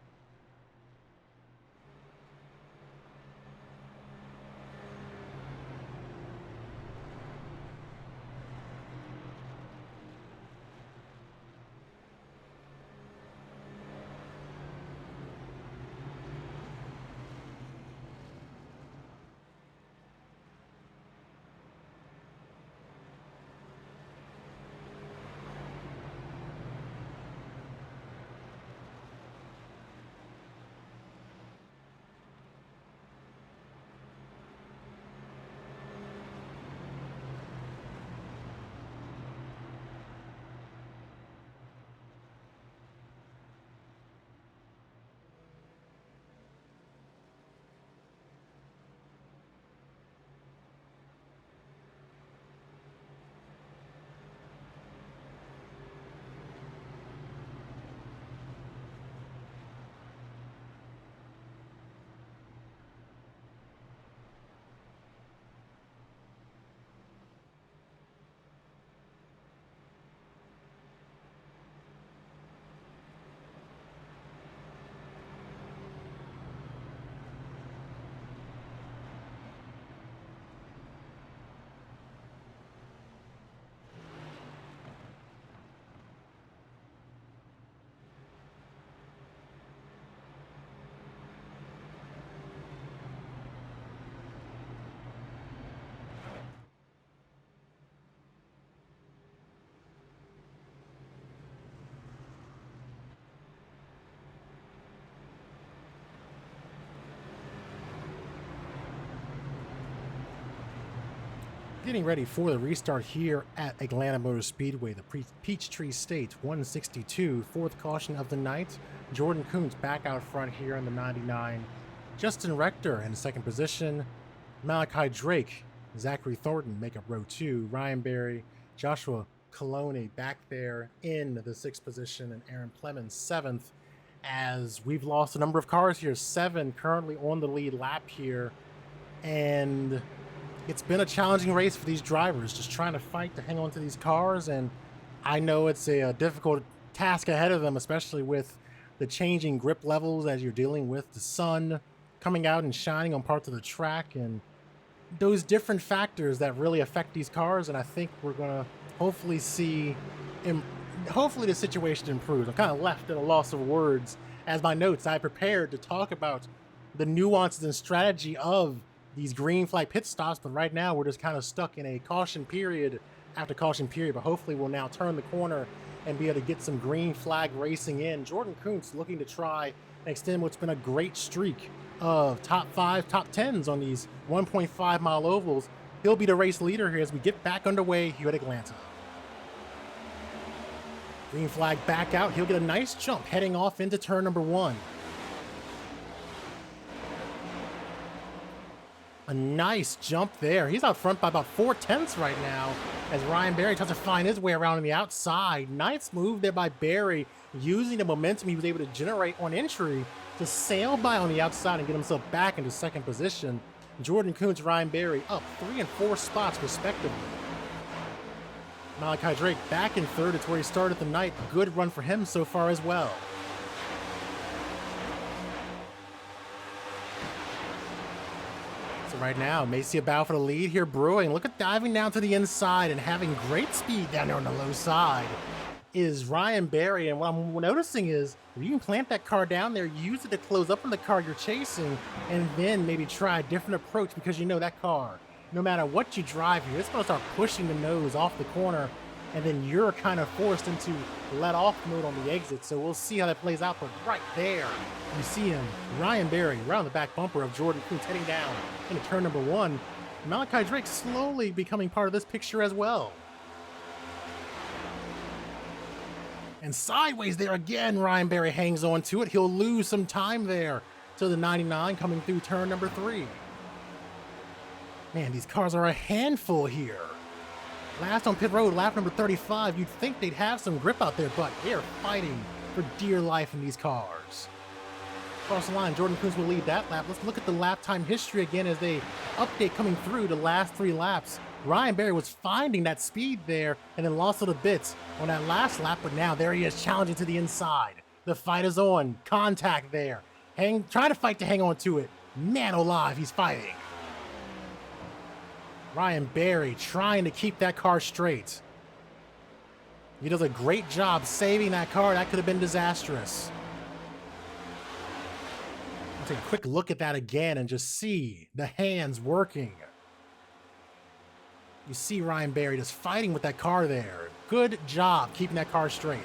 Getting ready for the restart here at Atlanta Motor Speedway, the Peachtree State 162, 4th caution of the night. Jordan Coons back out front here in the 99. Justin Rector in second position. Malachi Drake, Zachary Thornton make up row 2. Ryan Berry, Joshua Coloni back there in the 6th position, and Aaron Plemons 7th. As we've lost a number of cars here, 7 currently on the lead lap here And it's been a challenging race for these drivers, just trying to fight to hang on to these cars. And I know it's a difficult task ahead of them, especially with the changing grip levels as you're dealing with the sun coming out and shining on parts of the track, and those different factors that really affect these cars. And I think we're going to hopefully see, hopefully the situation improves. I'm kind of left at a loss of words as my notes I prepared to talk about the nuances and strategy of these green flag pit stops, but right now we're just kind of stuck in a caution period after caution period. But hopefully we'll now turn the corner and be able to get some green flag racing in. Jordan Kuntz looking to try and extend what's been a great streak of top 5, top 10s on these 1.5 mile ovals. He'll be the race leader here as we get back underway here at Atlanta. Green flag back out. He'll get a nice jump heading off into turn number 1. A nice jump there. He's out front by about 4/10 right now as Ryan Berry tries to find his way around on the outside. Nice move there by Berry, using the momentum he was able to generate on entry to sail by on the outside and get himself back into second position. Jordan Kuntz, Ryan Berry up 3 and 4 spots respectively. Malachi Drake back in third. It's where he started the night. Good run for him so far as well. So right now, may see a battle for the lead here brewing. Look at diving down to the inside and having great speed down there on the low side is Ryan Berry. And what I'm noticing is if you can plant that car down there, use it to close up on the car you're chasing, and then maybe try a different approach, because you know that car, no matter what you drive here, it's going to start pushing the nose off the corner, and then you're kind of forced into let off mode on the exit. So we'll see how that plays out. But right there, you see him, Ryan Berry, around the back bumper of Jordan Kuntz heading down into turn number 1. Malachi Drake slowly becoming part of this picture as well. And sideways there again, Ryan Berry hangs on to it. He'll lose some time there to the 99 coming through turn number 3. Man, these cars are a handful here. Last on pit road, lap number 35, you'd think they'd have some grip out there, but they're fighting for dear life in these cars. Across the line, Jordan Kuntz will lead that lap. Let's look at the lap time history again as they update coming through the last 3 laps. Ryan Berry was finding that speed there and then lost little bits on that last lap, but now there he is challenging to the inside. The fight is on. Contact there. Trying to fight to hang on to it. Man alive, he's fighting. Ryan Berry trying to keep that car straight. He does a great job saving that car. That could have been disastrous. I'll take a quick look at that again and just see the hands working. You see Ryan Berry just fighting with that car there. Good job keeping that car straight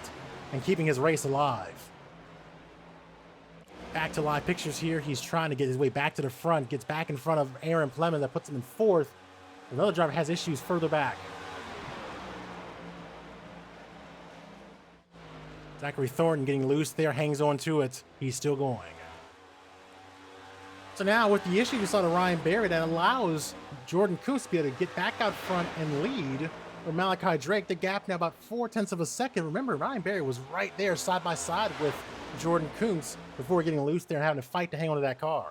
and keeping his race alive. Back to live pictures here. He's trying to get his way back to the front. Gets back in front of Aaron Plemons. That puts him in 4th. Another driver has issues further back. Zachary Thornton getting loose there. Hangs on to it. He's still going. So now with the issue we saw to Ryan Berry, that allows Jordan Kuntz to be able to get back out front and lead. For Malachi Drake, the gap now about 4/10 of a second. Remember, Ryan Berry was right there side by side with Jordan Kuntz before getting loose there and having to fight to hang on to that car.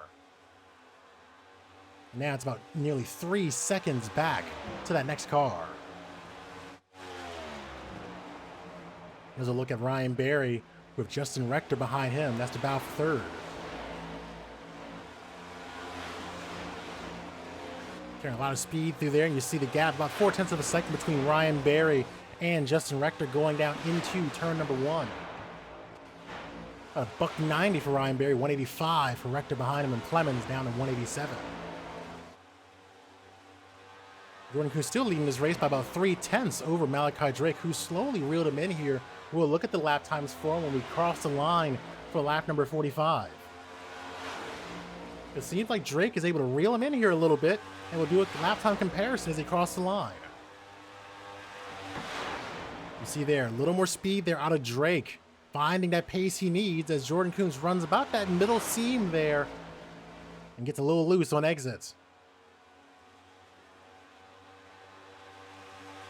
Now it's about nearly 3 seconds back to that next car. Here's a look at Ryan Berry with Justin Rector behind him. That's the battle for 3rd. Carrying a lot of speed through there, and you see the gap about 4/10 of a second between Ryan Berry and Justin Rector going down into turn number 1. A $190 for Ryan Berry, 185 for Rector behind him, and Plemons down to 187. Jordan Kuntz still leading this race by about 3/10 over Malachi Drake, who slowly reeled him in here. We'll look at the lap times for him when we cross the line for lap number 45. It seems like Drake is able to reel him in here a little bit, and we'll do a lap time comparison as he crosses the line. You see there, a little more speed there out of Drake, finding that pace he needs as Jordan Kuntz runs about that middle seam there and gets a little loose on exits.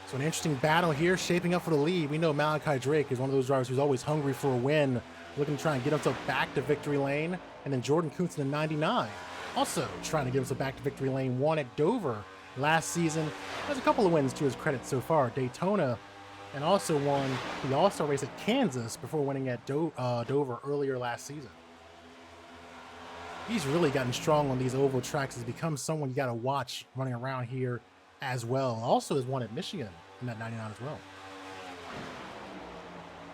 So an interesting battle here shaping up for the lead. We know Malachi Drake is one of those drivers who's always hungry for a win, looking to try and get himself back to victory lane. And then Jordan Kuntz in the 99 Also trying to get himself back to victory lane, won at Dover last season. Has a couple of wins to his credit so far. Daytona, and also won the All-Star race at Kansas before winning at Dover earlier last season. He's really gotten strong on these oval tracks. He's become someone you got to watch running around here as well. Also has won at Michigan in that 99 as well.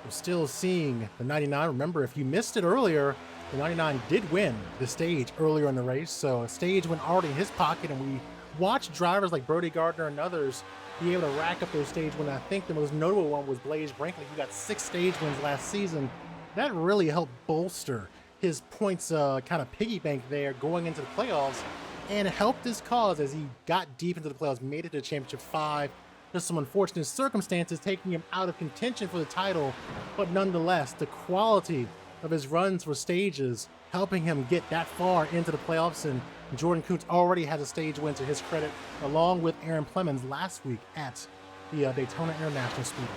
We're still seeing the 99. Remember, if you missed it earlier, the 99 did win the stage earlier in the race. So a stage went already in his pocket, and we watched drivers like Brody Gardner and others be able to rack up those stage wins. I think the most notable one was Blaze Brinkley, who got 6 stage wins last season. That really helped bolster his points kind of piggy bank there going into the playoffs, and helped his cause as he got deep into the playoffs, made it to championship 5. Just some unfortunate circumstances taking him out of contention for the title, but nonetheless, the quality of his runs for stages helping him get that far into the playoffs. And Jordan Kuntz already has a stage win to his credit, along with Aaron Plemons last week at the Daytona International Speedway.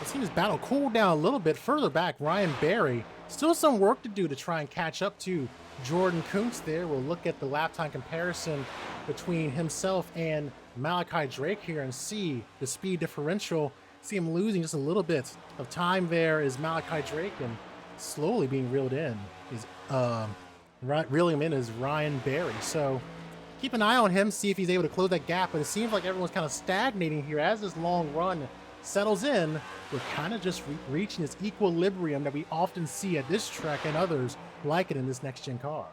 I've seen his battle cool down a little bit further back. Ryan Berry, still some work to do to try and catch up to Jordan Kuntz there. We'll look at the lap time comparison between himself and Malachi Drake here and see the speed differential. See him losing just a little bit of time there is Malachi Drake, and slowly being reeled in is reeling him in is Ryan Berry. So keep an eye on him, see if he's able to close that gap. But it seems like everyone's kind of stagnating here as this long run settles in. We're kind of just reaching this equilibrium that we often see at this track and others like it in this next gen car.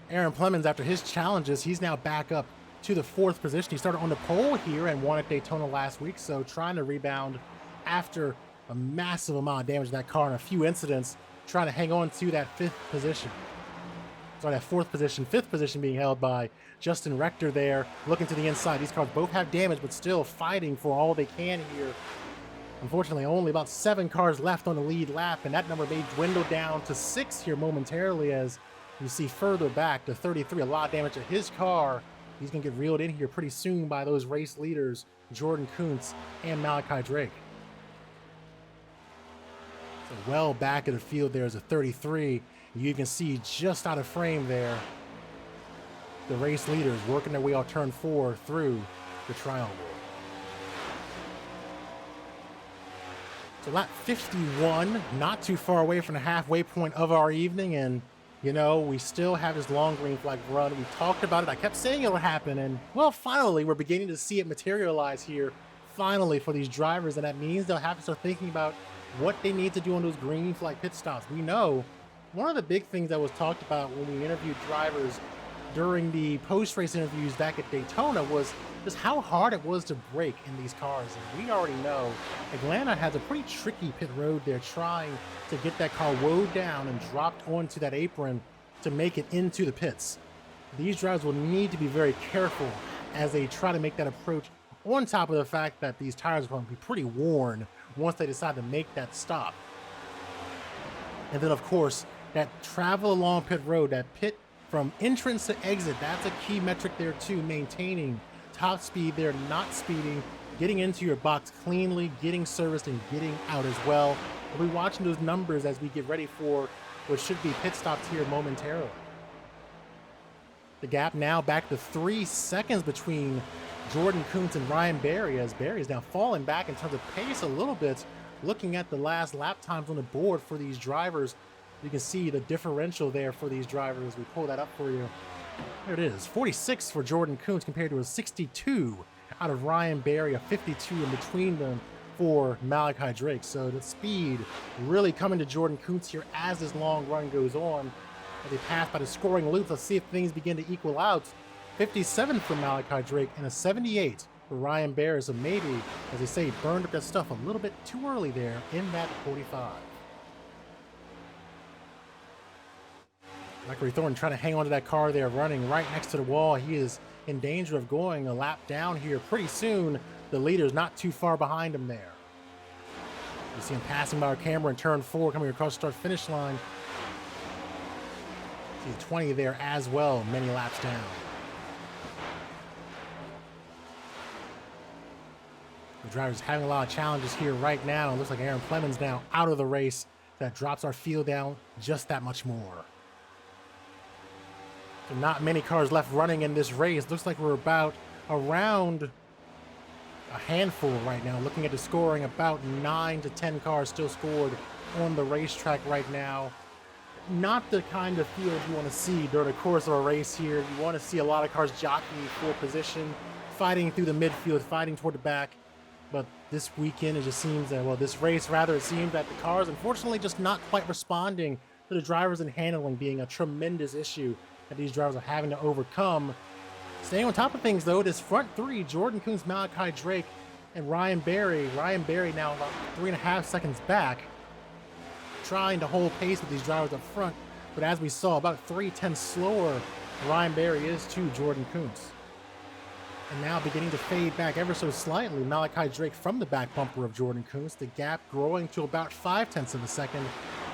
Aaron Plemons, after his challenges, he's now back up to the 4th position. He started on the pole here and won at Daytona last week, so trying to rebound after a massive amount of damage to that car and a few incidents, trying to hang on to that 5th position. Sorry, that 4th position. 5th position being held by Justin Rector there, looking to the inside. These cars both have damage, but still fighting for all they can here. Unfortunately, only about 7 cars left on the lead lap, and that number may dwindle down to 6 here momentarily as you see further back to 33. A lot of damage to his car. He's going to get reeled in here pretty soon by those race leaders, Jordan Kuntz and Malachi Drake. So well back of the field there is a 33. You can see just out of frame there, the race leaders working their way out turn 4 through the triangle. So lap 51, not too far away from the halfway point of our evening, and you know, we still have this long green flag run. We talked about it. I kept saying it would happen, and well, finally, we're beginning to see it materialize here, finally, for these drivers, and that means they'll have to start thinking about what they need to do on those green flag pit stops. We know one of the big things that was talked about when we interviewed drivers during the post-race interviews back at Daytona was just how hard it was to brake in these cars. And we already know Atlanta has a pretty tricky pit road there, trying to get that car woed down and dropped onto that apron to make it into the pits. These drivers will need to be very careful as they try to make that approach, on top of the fact that these tires are going to be pretty worn once they decide to make that stop. And then, of course, that travel along pit road, that pit from entrance to exit, that's a key metric there too, maintaining top speed there, not speeding, getting into your box cleanly, getting serviced, and getting out as well. We'll be watching those numbers as we get ready for what should be pit stops here momentarily. The gap now back to 3 seconds between Jordan Kuntz and Ryan Berry, as Berry is now falling back in terms of pace a little bit. Looking at the last lap times on the board for these drivers, you can see the differential there for these drivers. We pull that up for you. There it is, 46 for Jordan Kuntz compared to a 62 out of Ryan Berry, a 52 in between them for Malachi Drake. So the speed really coming to Jordan Kuntz here as this long run goes on. As they pass by the scoring loops, let's see if things begin to equal out. 57 for Malachi Drake and a 78 for Ryan Berry. So maybe, as they say, burned up that stuff a little bit too early there in that 45. Zachary Thornton trying to hang on to that car there, running right next to the wall. He is in danger of going a lap down here pretty soon. The leader's not too far behind him there. You see him passing by our camera in turn 4, coming across the start-finish line. See 20 there as well, many laps down. The driver's having a lot of challenges here right now. It looks like Aaron Plemons now out of the race That drops our field down just that much more. So not many cars left running in this race. Looks like we're about around a handful right now. Looking at the scoring, about 9 to 10 cars still scored on the racetrack right now. Not the kind of field you want to see during the course of a race here. You want to see a lot of cars jockeying for position, fighting through the midfield, fighting toward the back. But this weekend, it just seems that, well, this race rather, it seems that the cars, unfortunately, just not quite responding to the drivers and handling being a tremendous issue that these drivers are having to overcome. Staying on top of things, though, this front three, Jordan Kuntz, Malachi Drake, and Ryan Berry. Ryan Berry now about 3.5 seconds back, trying to hold pace with these drivers up front. But as we saw, about 3/10 slower, Ryan Berry is to Jordan Kuntz. And now beginning to fade back ever so slightly, Malachi Drake from the back bumper of Jordan Kuntz. The gap growing to about 0.5 of a second.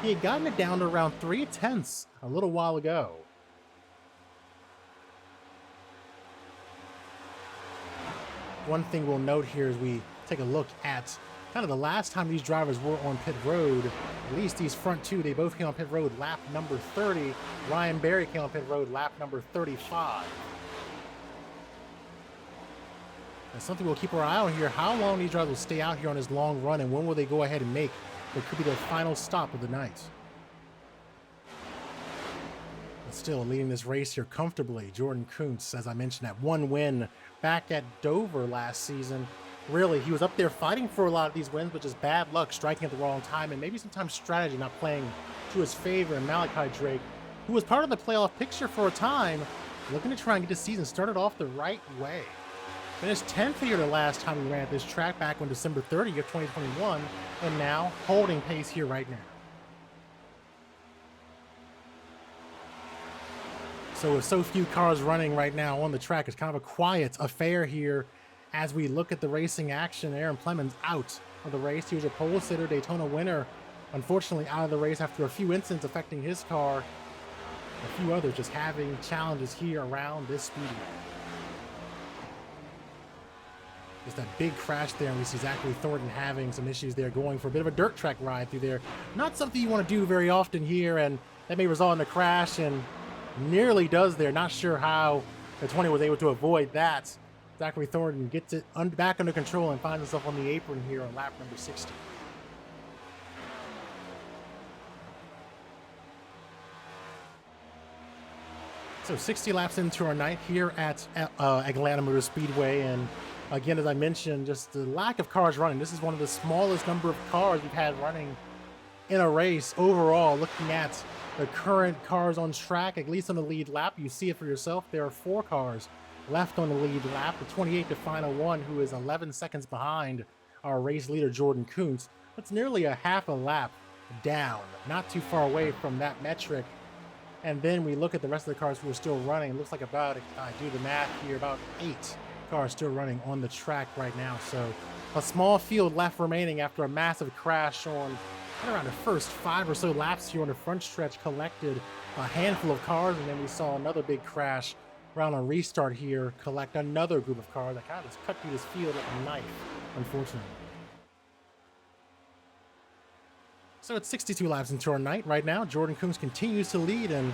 He had gotten it down to around 0.3 a little while ago. One thing we'll note here as we take a look at kind of the last time these drivers were on pit road, at least these front two, they both came on pit road lap number 30. Ryan Berry came on pit road lap number 35. That's something we'll keep our eye on here. How long these drivers will stay out here on this long run, and when will they go ahead and make what could be their final stop of the night? But still leading this race here comfortably, Jordan Kuntz, as I mentioned, that one win back at Dover last season. Really, he was up there fighting for a lot of these wins, but just bad luck, striking at the wrong time, and maybe sometimes strategy not playing to his favor. And Malachi Drake, who was part of the playoff picture for a time, looking to try and get this season started off the right way. Finished 10th here the last time we ran at this track back on December 30th, 2021, and now holding pace here right now. So with so few cars running right now on the track, it's kind of a quiet affair here as we look at the racing action. Aaron Plemons out of the race. He was a pole sitter, Daytona winner. Unfortunately out of the race after a few incidents affecting his car. A few others just having challenges here around this speedway. Just that big crash there, and we see Zachary Thornton having some issues there, going for a bit of a dirt track ride through there. Not something you want to do very often here, and that may result in a crash, and nearly does there. Not sure how the 20 was able to avoid that. Zachary Thornton gets it back under control and finds himself on the apron here on lap number 60. So 60 laps into our night here at Atlanta Motor Speedway, and again, as I mentioned, just the lack of cars running. This is one of the smallest number of cars we've had running in a race overall. Looking at the current cars on track, at least on the lead lap, you see it for yourself. There are 4 cars left on the lead lap, the 28 to final one, who is 11 seconds behind our race leader, Jordan Kuntz. That's nearly a half a lap down, not too far away from that metric. And then we look at the rest of the cars who are still running. It looks like about, if I do the math here, about 8 cars still running on the track right now. So a small field left remaining after a massive crash on around the first 5 or so laps here on the front stretch, collected a handful of cars, and then we saw another big crash around a restart here, collect another group of cars that kind of just cut through this field like a knife, unfortunately. So it's 62 laps into our night right now. Jordan Kuntz continues to lead, and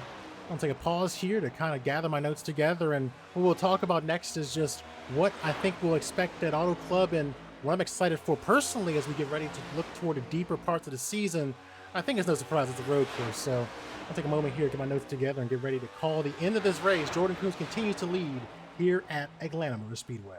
I'll take a pause here to kind of gather my notes together, and what we'll talk about next is just what I think we'll expect at Auto Club and what I'm excited for personally as we get ready to look toward the deeper parts of the season. I think it's no surprise it's a road course, so I'll take a moment here to get my notes together and get ready to call the end of this race. Jordan Kuntz continues to lead here at Atlanta Motor Speedway.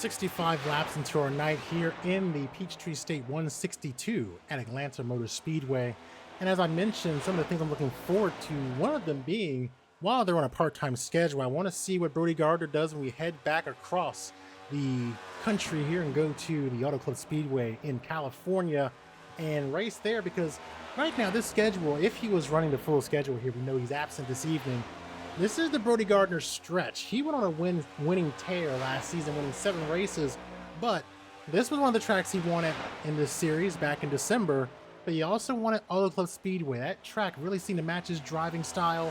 65 laps into our night here in the Peachtree State 162 at Atlanta Motor Speedway. And as I mentioned, some of the things I'm looking forward to, one of them being, while they're on a part-time schedule, I want to see what Brody Gardner does when we head back across the country here and go to the Auto Club Speedway in California and race there, because right now this schedule, if he was running the full schedule here, we know he's absent this evening. This is the Brody Gardner stretch. He went on a winning tear last season, winning 7 races, but this was one of the tracks he won at in this series back in December, but he also won at Auto Club Speedway. That track really seemed to match his driving style.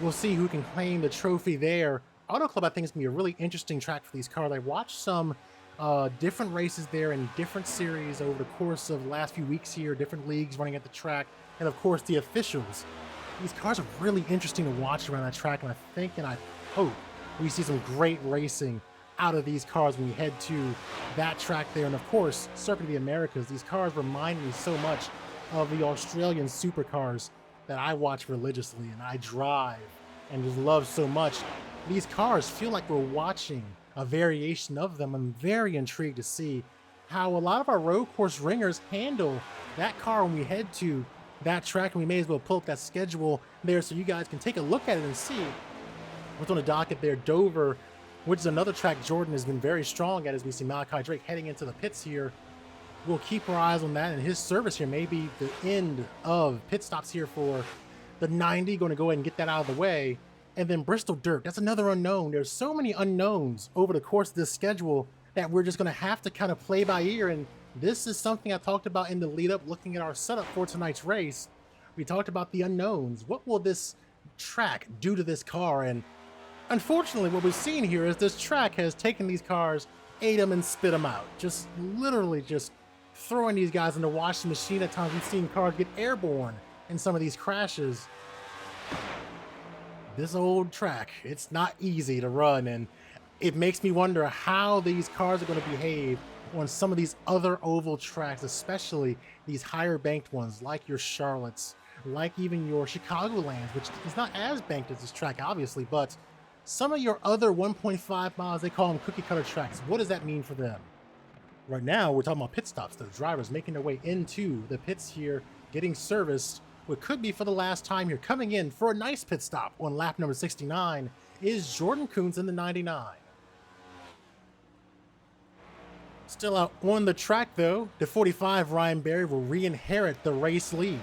We'll see who can claim the trophy there. Auto Club, I think, is going to be a really interesting track for these cars. I watched some different races there in different series over the course of the last few weeks here, different leagues running at the track, and of course the officials. These cars are really interesting to watch around that track, and I think and I hope we see some great racing out of these cars when we head to that track there. And of course, Circuit of the Americas, these cars remind me so much of the Australian supercars that I watch religiously and I drive and just love so much. These cars feel like we're watching a variation of them. I'm very intrigued to see how a lot of our road course ringers handle that car when we head to that track, and we may as well pull up that schedule there so you guys can take a look at it and see what's on the docket there. Dover, which is another track Jordan has been very strong at, as we see Malachi Drake heading into the pits here. We'll keep our eyes on that, and his service here may be the end of pit stops here for the 90. Going to go ahead and get that out of the way. And then Bristol Dirt, that's another unknown. There's so many unknowns over the course of this schedule that we're just going to have to kind of play by ear. And this is something I talked about in the lead up, looking at our setup for tonight's race. We talked about the unknowns. What will this track do to this car? And unfortunately, what we've seen here is this track has taken these cars, ate them and spit them out. Just literally just throwing these guys in the washing machine. At times we've seen cars get airborne in some of these crashes. This old track, it's not easy to run, and it makes me wonder how these cars are going to behave on some of these other oval tracks, especially these higher banked ones like your Charlottes, like even your Chicagolands, which is not as banked as this track, obviously, but some of your other 1.5 miles, they call them cookie cutter tracks. What does that mean for them? Right now, we're talking about pit stops. The drivers making their way into the pits here, getting serviced. What could be for the last time here. Coming in for a nice pit stop on lap number 69 is Jordan Kuntz in the 99. Still out on the track though, the 45 Ryan Berry will re-inherit the race lead.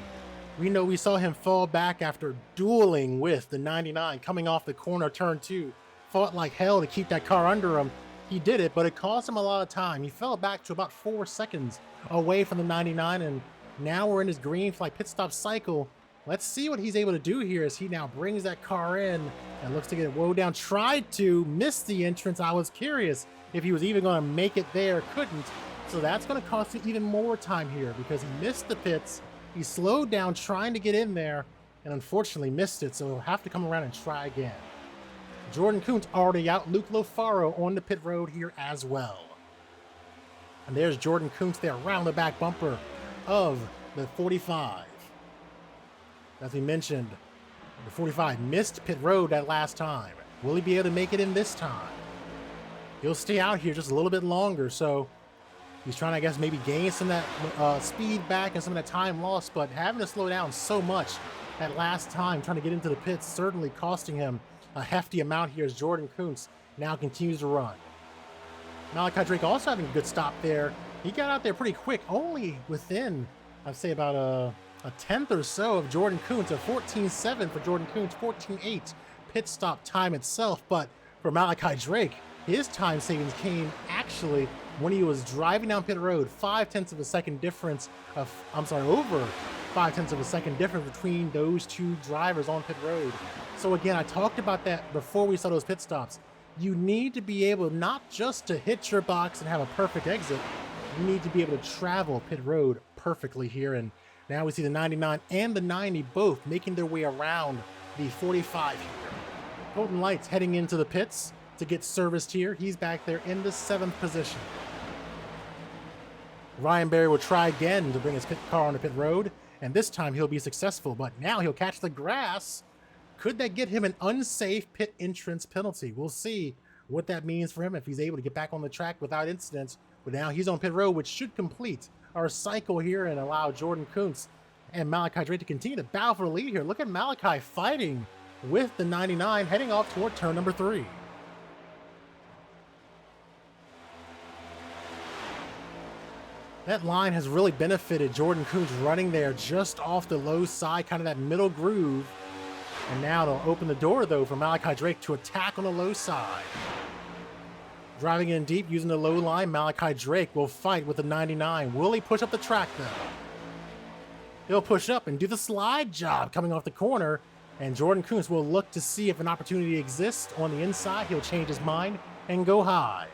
We know we saw him fall back after dueling with the 99 coming off the corner turn 2. Fought like hell to keep that car under him. He did it, but it cost him a lot of time. He fell back to about 4 seconds away from the 99, and now we're in his green flag pit stop cycle. Let's see what he's able to do here as he now brings that car in and looks to get it woe down. Tried to miss the entrance. I was curious if he was even going to make it there. Couldn't. So that's going to cost him even more time here because he missed the pits. He slowed down trying to get in there and unfortunately missed it. So he'll have to come around and try again. Jordan Kuntz already out. Luke Lofaro on the pit road here as well. And there's Jordan Kuntz there around the back bumper of the 45. As we mentioned, the 45 missed pit road that last time. Will he be able to make it in this time? He'll stay out here just a little bit longer, so he's trying to, I guess, maybe gain some of that speed back and some of that time lost, but having to slow down so much that last time trying to get into the pits certainly costing him a hefty amount here as Jordan Kuntz now continues to run. Malachi Drake also having a good stop there. He got out there pretty quick, only within, I'd say, about a tenth or so of Jordan Kuntz, a 14.7 for Jordan Kuntz, 14.8 pit stop time itself. But for Malachi Drake, his time savings came actually when he was driving down pit road, 0.5 of a second difference over 0.5 of a second difference between those two drivers on pit road. So again, I talked about that before we saw those pit stops. You need to be able not just to hit your box and have a perfect exit, you need to be able to travel pit road perfectly here. And now we see the 99 and the 90 both making their way around the 45 here. Golden Lights heading into the pits to get serviced here. He's back there in the 7th position. Ryan Berry will try again to bring his car on the pit road, and this time he'll be successful, but now he'll catch the grass. Could that get him an unsafe pit entrance penalty? We'll see what that means for him if he's able to get back on the track without incidents. But now he's on pit road, which should complete our cycle here and allow Jordan Kuntz and Malachi Drake to continue to battle for the lead here. Look at Malachi fighting with the 99, heading off toward turn number 3. That line has really benefited Jordan Kuntz running there just off the low side, kind of that middle groove. And now it'll open the door, though, for Malachi Drake to attack on the low side. Driving in deep using the low line, Malachi Drake will fight with the 99. Will he push up the track, though? He'll push up and do the slide job coming off the corner. And Jordan Kuntz will look to see if an opportunity exists on the inside. He'll change his mind and go high.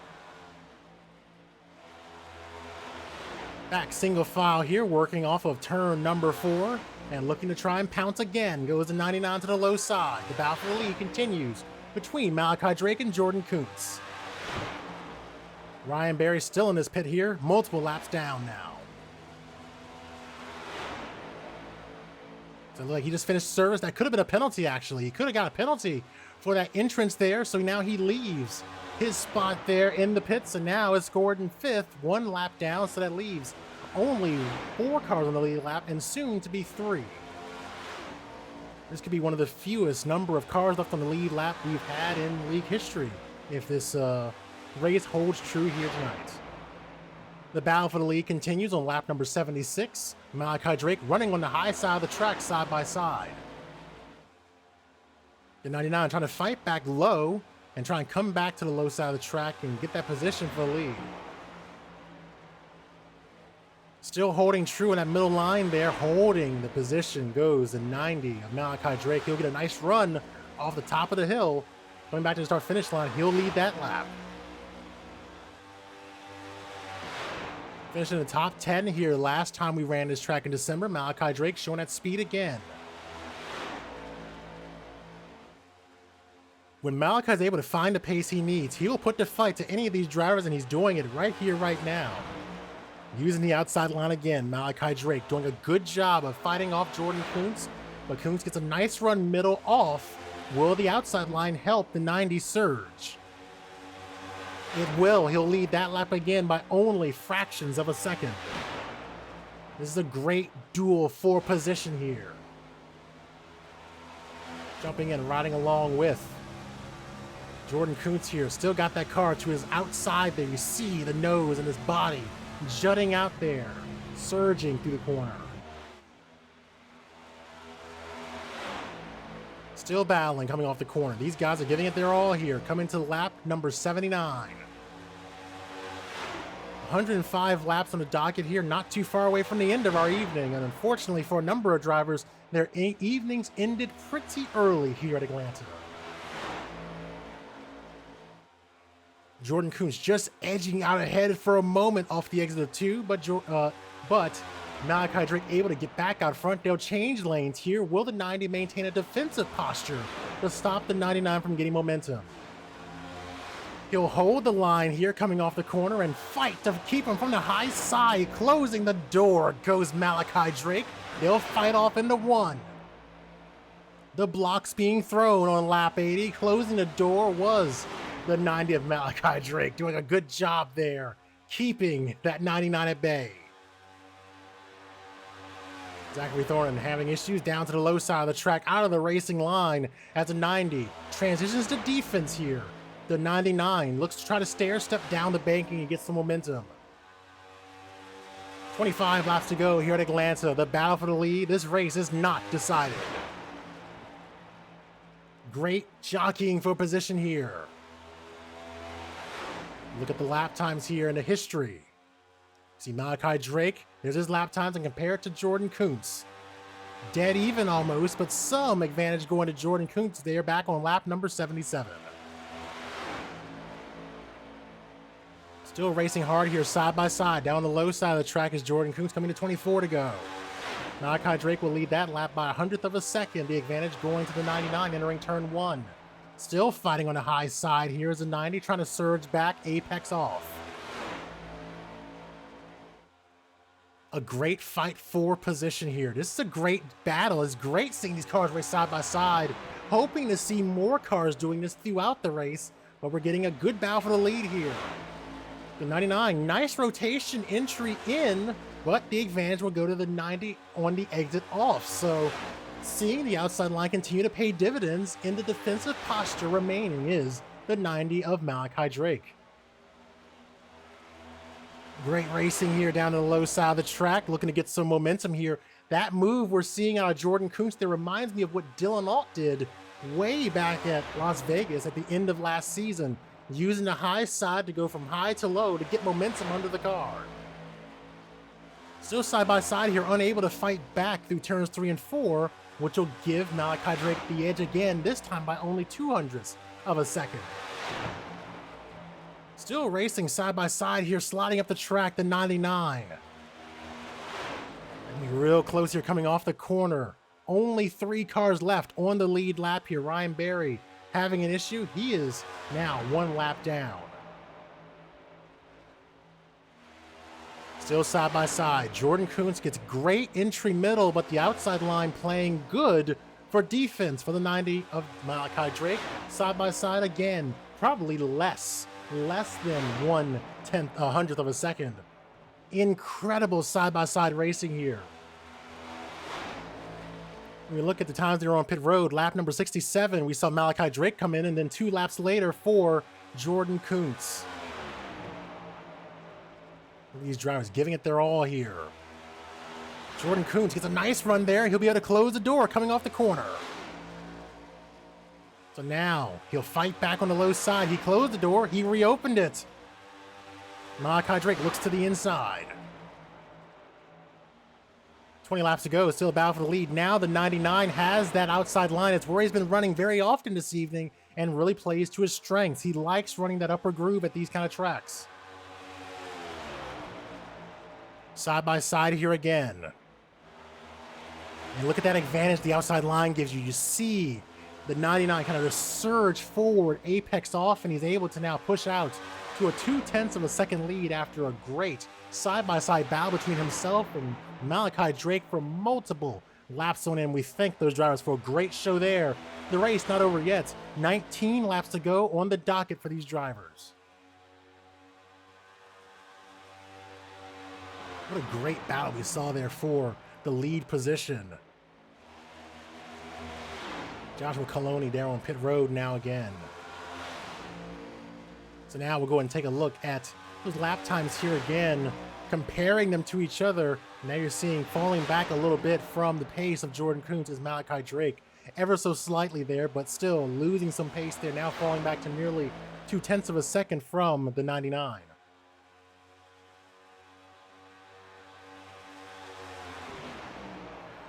Back single file here, working off of turn number 4 and looking to try and pounce again. Goes the 99 to the low side. The battle for the lead continues between Malachi Drake and Jordan Kuntz. Ryan Berry still in this pit here, multiple laps down now. So like he just finished service. That could have been a penalty, actually. He could have got a penalty for that entrance there, so now he leaves his spot there in the pits, and now is scored in 5th, 1 lap down, so that leaves only 4 cars on the lead lap, and soon to be 3. This could be one of the fewest number of cars left on the lead lap we've had in league history, if this race holds true here tonight. The battle for the lead continues on lap number 76. Malachi Drake running on the high side of the track side by side. The 99 trying to fight back low and try and come back to the low side of the track and get that position for the lead. Still holding true in that middle line there, holding the position goes the 90 of Malachi Drake. He'll get a nice run off the top of the hill. Going back to the start-finish line, he'll lead that lap. Finishing in the top 10 here last time we ran this track in December. Malachi Drake showing that speed again. When Malachi is able to find the pace he needs, he will put the fight to any of these drivers, and he's doing it right here, right now. Using the outside line again, Malachi Drake doing a good job of fighting off Jordan Kuntz, but Kuntz gets a nice run middle off. Will the outside line help the 90 surge? It will. He'll lead that lap again by only fractions of a second. This is a great duel for position here. Jumping in, riding along with Jordan Kuntz here. Still got that car to his outside there. You see the nose and his body jutting out there, surging through the corner. Still battling coming off the corner. These guys are giving it their all here. Coming to lap number 79. 105 laps on the docket here, not too far away from the end of our evening. And unfortunately for a number of drivers, their evenings ended pretty early here at Atlanta. Jordan Kuntz just edging out ahead for a moment off the exit of 2, but Malachi Drake able to get back out front. They'll change lanes here. Will the 90 maintain a defensive posture to stop the 99 from getting momentum? He'll hold the line here coming off the corner and fight to keep him from the high side. Closing the door goes Malachi Drake. They'll fight off into 1. The blocks being thrown on lap 80. Closing the door was the 90 of Malachi Drake, doing a good job there, keeping that 99 at bay. Zachary Thornton having issues down to the low side of the track, out of the racing line as the 90 transitions to defense here. The 99 looks to try to stair step down the banking and get some momentum. 25 laps to go here at Atlanta. The battle for the lead. This race is not decided. Great jockeying for position here. Look at the lap times here in the history. See Malachi Drake, there's his lap times, and compare it to Jordan Kuntz. Dead even almost, but some advantage going to Jordan Kuntz there back on lap number 77. Still racing hard here side by side. Down the low side of the track is Jordan Kuntz, coming to 24 to go. Malachi Drake will lead that lap by 100th of a second. The advantage going to the 99 entering turn 1. Still fighting on the high side here is a 90 trying to surge back, apex off. A great fight for position here. This is a great battle. It's great seeing these cars race side by side. Hoping to see more cars doing this throughout the race, but we're getting a good battle for the lead here. The 99, nice rotation entry in, but the advantage will go to the 90 on the exit off. So seeing the outside line continue to pay dividends in the defensive posture remaining is the 90 of Malachi Drake. Great racing here down to the low side of the track, looking to get some momentum here. That move we're seeing out of Jordan Kuntz there reminds me of what Dylan Alt did way back at Las Vegas at the end of last season, using the high side to go from high to low to get momentum under the car. Still side by side here, unable to fight back through turns 3 and 4, which will give Malachi Drake the edge again, this time by only 0.02 of a second. Still racing side by side here, sliding up the track, the 99. And real close here coming off the corner. Only 3 cars left on the lead lap here. Ryan Berry having an issue. He is now 1 lap down. Still side by side. Jordan Kuntz gets great entry middle, but the outside line playing good for defense for the 90 of Malachi Drake. Side by side again, probably less than 1/100th of a second. Incredible side by side racing here. When we look at the times they were on pit road, lap number 67, we saw Malachi Drake come in, and then 2 laps later for Jordan Kuntz. These drivers giving it their all here. Jordan Kuntz gets a nice run there. He'll be able to close the door coming off the corner. So now he'll fight back on the low side. He closed the door. He reopened it. Malachi Drake looks to the inside. 20 laps to go. Still a battle for the lead. Now the 99 has that outside line. It's where he's been running very often this evening and really plays to his strengths. He likes running that upper groove at these kind of tracks. Side by side here again. And look at that advantage the outside line gives you. You see the 99 kind of just surge forward, apex off, and he's able to now push out to a 0.2 of a second lead after a great side-by-side battle between himself and Malachi Drake for multiple laps on end. We thank those drivers for a great show there. The race not over yet. 19 laps to go on the docket for these drivers. What a great battle we saw there for the lead position. Joshua Coloni there on pit road now again. So now we'll go and take a look at those lap times here again, comparing them to each other. Now you're seeing falling back a little bit from the pace of Jordan Kuntz as Malachi Drake, ever so slightly there, but still losing some pace there, now falling back to nearly 0.2 of a second from the 99.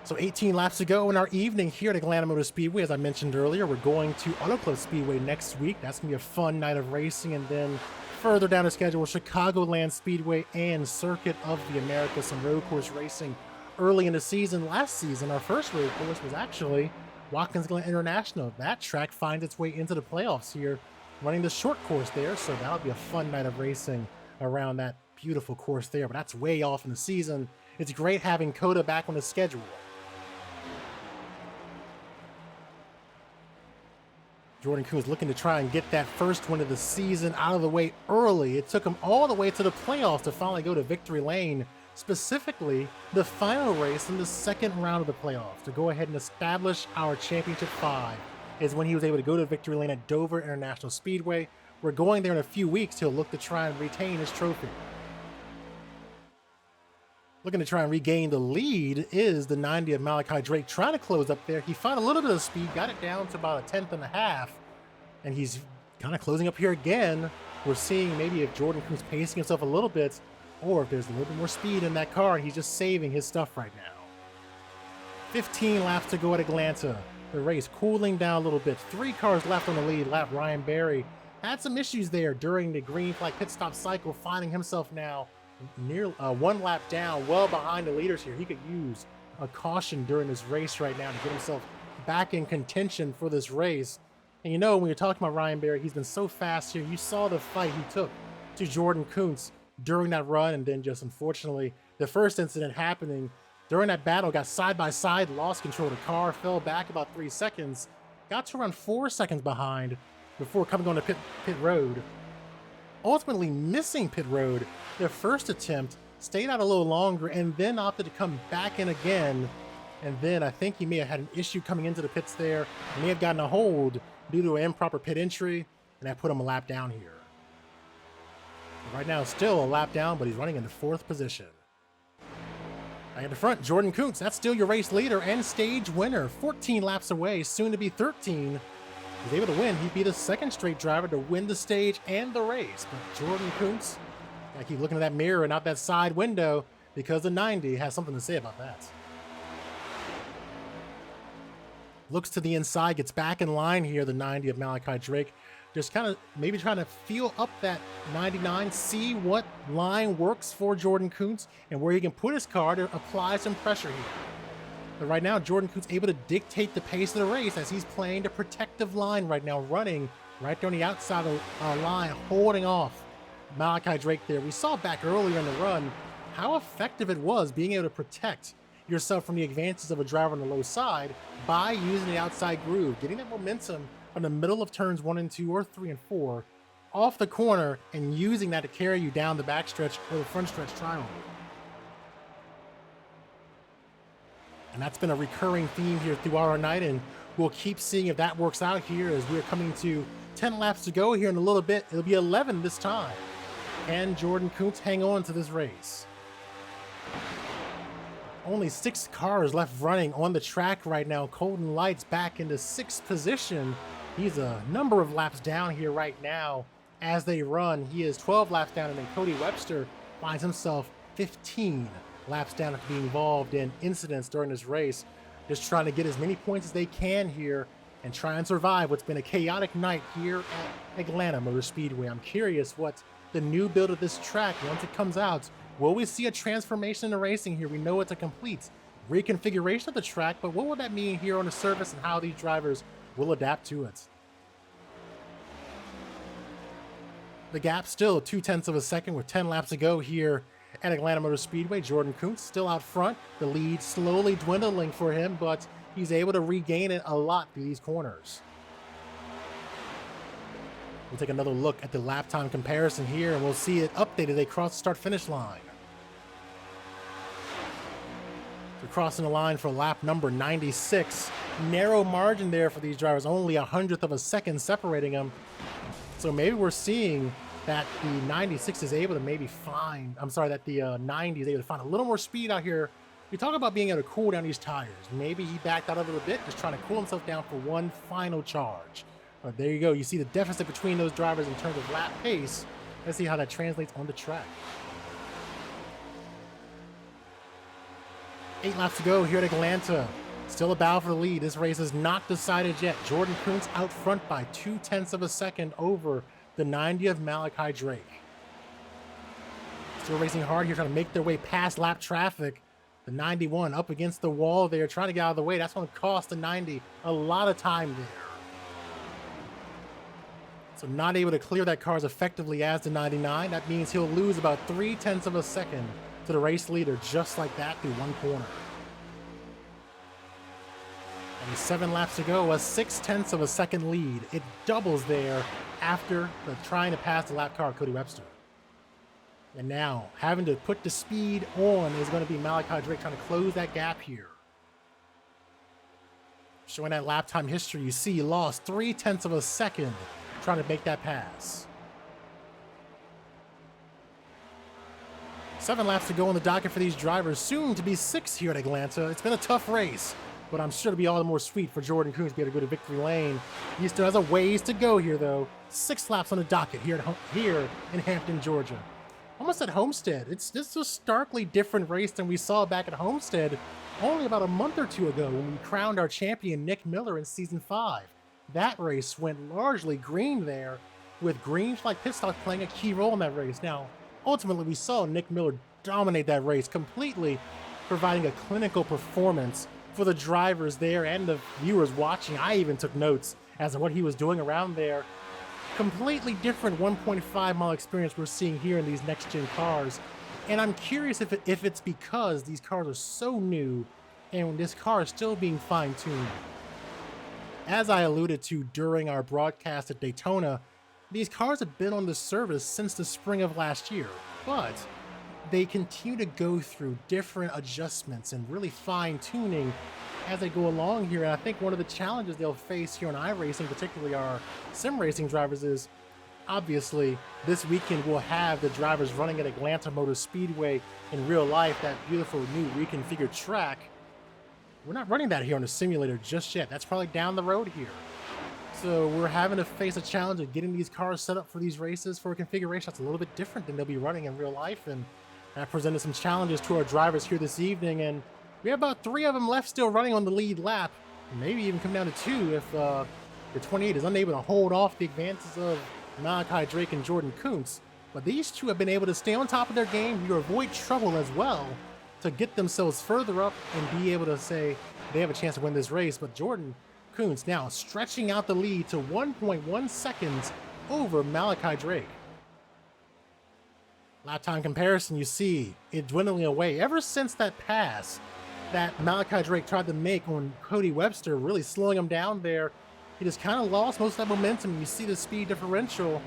So 18 laps to go in our evening here at Atlanta Motor Speedway. As I mentioned earlier, we're going to Auto Club Speedway next week. That's going to be a fun night of racing. And then further down the schedule, Chicagoland Speedway and Circuit of the Americas, some road course racing early in the season. Last season, our first road course was actually Watkins Glen International. That track finds its way into the playoffs here, running the short course there. So that'll be a fun night of racing around that beautiful course there. But that's way off in the season. It's great having COTA back on the schedule. Jordan Kuntz looking to try and get that first win of the season out of the way early. It took him all the way to the playoffs to finally go to victory lane, specifically the final race in the second round of the playoffs to go ahead and establish our championship 5 is when he was able to go to victory lane at Dover International Speedway. We're going there in a few weeks. He'll look to try and retain his trophy. Looking to try and regain the lead is the 90 of Malachi Drake, trying to close up there. He found a little bit of speed, got it down to about 1/10.5, and he's kind of closing up here again. We're seeing maybe if Jordan Kuntz pacing himself a little bit, or if there's a little bit more speed in that car, and he's just saving his stuff right now. 15 laps to go at Atlanta. The race cooling down a little bit. 3 cars left on the lead lap. Ryan Berry had some issues there during the green flag pit stop cycle, finding himself now near 1 lap down, well behind the leaders here. He could use a caution during this race right now to get himself back in contention for this race. And you know, when you're talking about Ryan Berry, he's been so fast here. You saw the fight he took to Jordan Kuntz during that run, and then just unfortunately, the first incident happening during that battle, got side by side, lost control of the car, fell back about 3 seconds, got to run 4 seconds behind, before coming on to pit road. Ultimately missing pit road their first attempt, stayed out a little longer, and then opted to come back in again. And then I think he may have had an issue coming into the pits there. May have gotten a hold due to an improper pit entry, and that put him a lap down here. Right now, still a lap down, but he's running in the 4th position. Back at the front, Jordan Kuntz, that's still your race leader and stage winner. 14 laps away, soon to be 13. He's able to win. He'd be the 2nd straight driver to win the stage and the race. But Jordan Kuntz, gotta keep looking at that mirror and out that side window because the 90 has something to say about that. Looks to the inside, gets back in line here, the 90 of Malachi Drake. Just kind of maybe trying to feel up that 99, see what line works for Jordan Kuntz and where he can put his car to apply some pressure here. But right now, Jordan Kuntz able to dictate the pace of the race as he's playing the protective line right now, running right there on the outside of the line, holding off Malachi Drake there. We saw back earlier in the run how effective it was being able to protect yourself from the advances of a driver on the low side by using the outside groove, getting that momentum on the middle of turns 1 and 2 or 3 and 4 off the corner and using that to carry you down the backstretch or the front stretch triangle. And that's been a recurring theme here throughout our night, and we'll keep seeing if that works out here as we're coming to 10 laps to go here in a little bit. It'll be 11 this time. Can Jordan Kuntz hang on to this race? Only 6 cars left running on the track right now. Colton Light's back into 6th position. He's a number of laps down here right now as they run. He is 12 laps down, and then Cody Webster finds himself 15 laps down after being involved in incidents during this race. Just trying to get as many points as they can here and try and survive what's been a chaotic night here at Atlanta Motor Speedway. I'm curious what the new build of this track, once it comes out, will we see a transformation in the racing here? We know it's a complete reconfiguration of the track, but what will that mean here on the surface and how these drivers will adapt to it? The gap still 0.2 of a second with 10 laps to go here at Atlanta Motor Speedway. Jordan Kuntz still out front. The lead slowly dwindling for him, but he's able to regain it a lot through these corners. We'll take another look at the lap time comparison here, and we'll see it updated as they cross the start-finish line. So crossing the line for lap number 96. Narrow margin there for these drivers, only 100th of a second separating them. So maybe we're seeing that the 96 is able to maybe find, that the 90 is able to find a little more speed out here. You talk about being able to cool down these tires. Maybe he backed out a little bit, just trying to cool himself down for one final charge. But there you go. You see the deficit between those drivers in terms of lap pace. Let's see how that translates on the track. 8 laps to go here at Atlanta. Still a battle for the lead. This race is not decided yet. Jordan Kuntz out front by 0.2 of a second over the 90 of Malachi Drake. Still racing hard here, trying to make their way past lap traffic. The 91 up against the wall there, trying to get out of the way. That's going to cost the 90 a lot of time there. So not able to clear that car as effectively as the 99. That means he'll lose about 0.3 of a second to the race leader just like that through one corner. And 7 laps to go, a 0.6 of a second lead. It doubles there after trying to pass the lap car, Cody Webster. And now, having to put the speed on is going to be Malachi Drake trying to close that gap here. Showing that lap time history, you see he lost 0.3 of a second trying to make that pass. 7 laps to go on the docket for these drivers, soon to be 6 here at Atlanta. It's been a tough race, but I'm sure it'll be all the more sweet for Jordan Kuntz to be able to go to victory lane. He still has a ways to go here, though. 6 laps on the docket here in Hampton, Georgia. Almost at Homestead. It's just a starkly different race than we saw back at Homestead only about a month or two ago when we crowned our champion Nick Miller in Season 5. That race went largely green there, with green flag pit stop playing a key role in that race. Now, ultimately, we saw Nick Miller dominate that race, completely providing a clinical performance for the drivers there and the viewers watching. I even took notes as to what he was doing around there. Completely different 1.5 mile experience we're seeing here in these next-gen cars. And I'm curious if it's because these cars are so new and this car is still being fine-tuned. As I alluded to during our broadcast at Daytona, these cars have been on the service since the spring of last year, but they continue to go through different adjustments and really fine tuning as they go along here. And I think one of the challenges they'll face here on iRacing, particularly our sim racing drivers, is obviously this weekend we'll have the drivers running at Atlanta Motor Speedway in real life, that beautiful new reconfigured track. We're not running that here on the simulator just yet. That's probably down the road here. So we're having to face a challenge of getting these cars set up for these races for a configuration that's a little bit different than they'll be running in real life. And that presented some challenges to our drivers here this evening. And we have about 3 of them left still running on the lead lap. Maybe even come down to 2 if the 28 is unable to hold off the advances of Malachi Drake and Jordan Kuntz. But these 2 have been able to stay on top of their game to avoid trouble as well, to get themselves further up and be able to say they have a chance to win this race. But Jordan Kuntz now stretching out the lead to 1.1 seconds over Malachi Drake. Lap time comparison, you see it dwindling away ever since that pass that Malachi Drake tried to make on Cody Webster, really slowing him down there. He just kind of lost most of that momentum. You see the speed differential.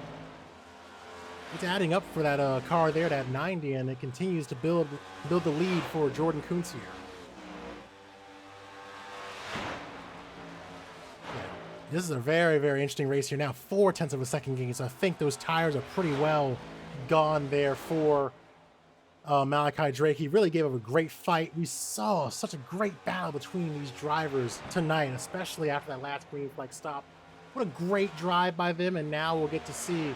It's adding up for that car there, that 90, and it continues to build the lead for Jordan Kuntz here. Yeah, this is a very, very interesting race here. Now 0.4 of a second gain, so I think those tires are pretty well gone there for Malachi Drake. He really gave up a great fight. We saw such a great battle between these drivers tonight, especially after that last green flag stop. What a great drive by them, and now we'll get to see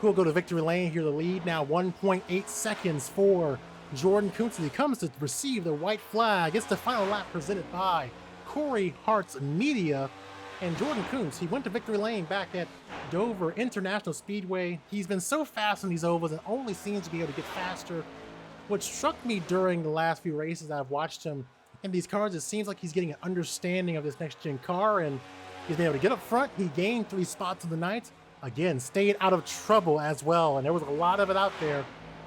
who will go to victory lane here. The lead now 1.8 seconds for Jordan Kuntz. He comes to receive the white flag. It's the final lap presented by Cory Harts Media. And Jordan Kuntz, he went to victory lane back at Dover International Speedway. He's been so fast in these ovals and only seems to be able to get faster. What struck me during the last few races I've watched him in these cars, it seems like he's getting an understanding of this next gen car, and he's been able to get up front. He gained 3 spots of the night. Again, stayed out of trouble as well, and there was a lot of it out there.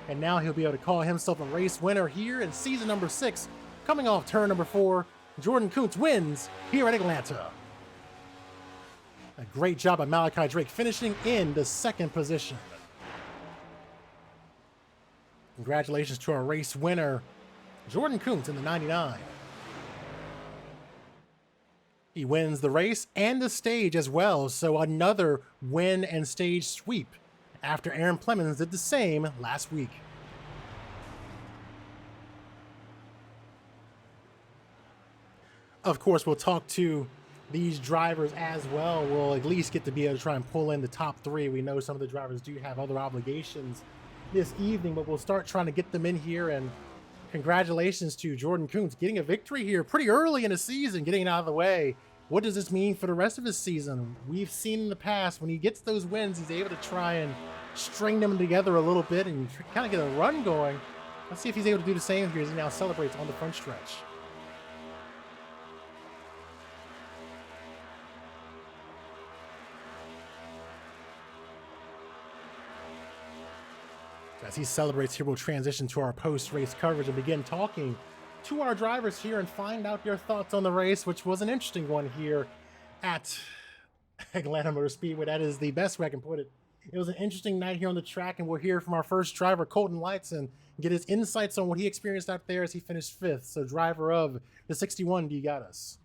And now he'll be able to call himself a race winner here in season number 6. Coming off turn number 4, Jordan Kuntz wins here at Atlanta. A great job by Malachi Drake, finishing in the 2nd position. Congratulations to our race winner, Jordan Kuntz in the 99. He wins the race and the stage as well, so another win and stage sweep after Aaron Plemons did the same last week. Of course, we'll talk to these drivers as well. We'll at least get to be able to try and pull in the top 3. We know some of the drivers do have other obligations this evening, but we'll start trying to get them in here. And congratulations to Jordan Kuntz getting a victory here pretty early in the season, getting it out of the way. What does this mean for the rest of his season? We've seen in the past when he gets those wins, he's able to try and string them together a little bit and kind of get a run going. Let's see if he's able to do the same here as he now celebrates on the front stretch. As he celebrates here, we'll transition to our post-race coverage and begin talking to our drivers here and find out their thoughts on the race, which was an interesting one here at Atlanta Motor Speedway. That is the best way I can put it. It was an interesting night here on the track, and we'll hear from our first driver, Colton Lights, and get his insights on what he experienced out there as he finished 5th. So, driver of the 61, do you got us?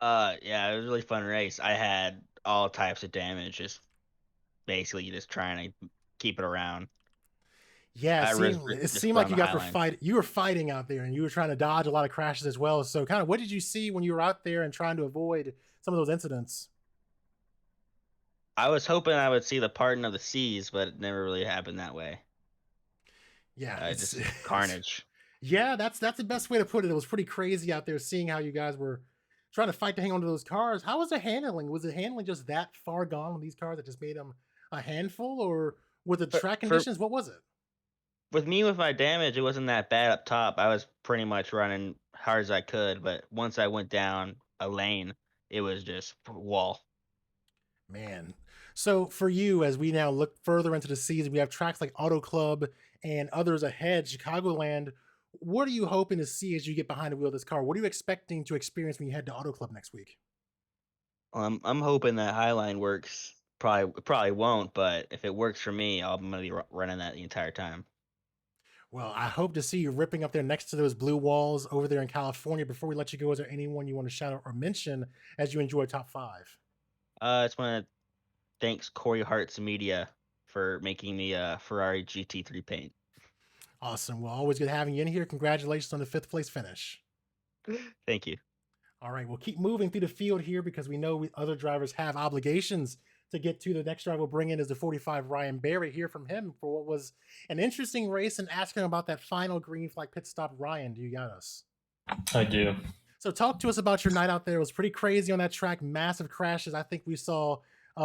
Yeah, it was a really fun race. I had all types of damage, just basically just trying to keep it around. Yeah, I was it just seemed like running you the got high for line. fight. You were fighting out there, and you were trying to dodge a lot of crashes as well. So, kind of, what did you see when you were out there and trying to avoid some of those incidents? I was hoping I would see the pardon of the seas, but it never really happened that way. Yeah, Just carnage. yeah, that's the best way to put it. It was pretty crazy out there seeing how you guys were trying to fight to hang on to those cars. How was the handling? Was the handling just that far gone on these cars that just made them a handful, or with the For, track for conditions? What was it? with me with my damage, it wasn't that bad up top. I was pretty much running hard as I could, but once I went down a lane, it was just wall. Man. So for you, as we now look further into the season, we have tracks like Auto Club and others ahead, Chicagoland. What are you hoping to see as you get behind the wheel of this car? What are you expecting to experience when you head to Auto Club next week? I'm hoping that Highline works. Probably won't, but if it works for me, I'm gonna be running that the entire time. Well, I hope to see you ripping up there next to those blue walls over there in California. Before we let you go, is there anyone you want to shout out or mention as you enjoy top five? I just want to thanks Cory Harts Media for making the Ferrari GT3 paint. Awesome. Well, always good having you in here. Congratulations on the fifth place finish. Thank you. All right, we'll keep moving through the field here because we know other drivers have obligations to get to. The next driver we'll bring in is the 45 Ryan Berry. Hear from him for what was an interesting race and ask him about that final green flag pit stop. Ryan, do you got us? I do. So talk to us about your night out there. It was pretty crazy on that track. Massive crashes. I think we saw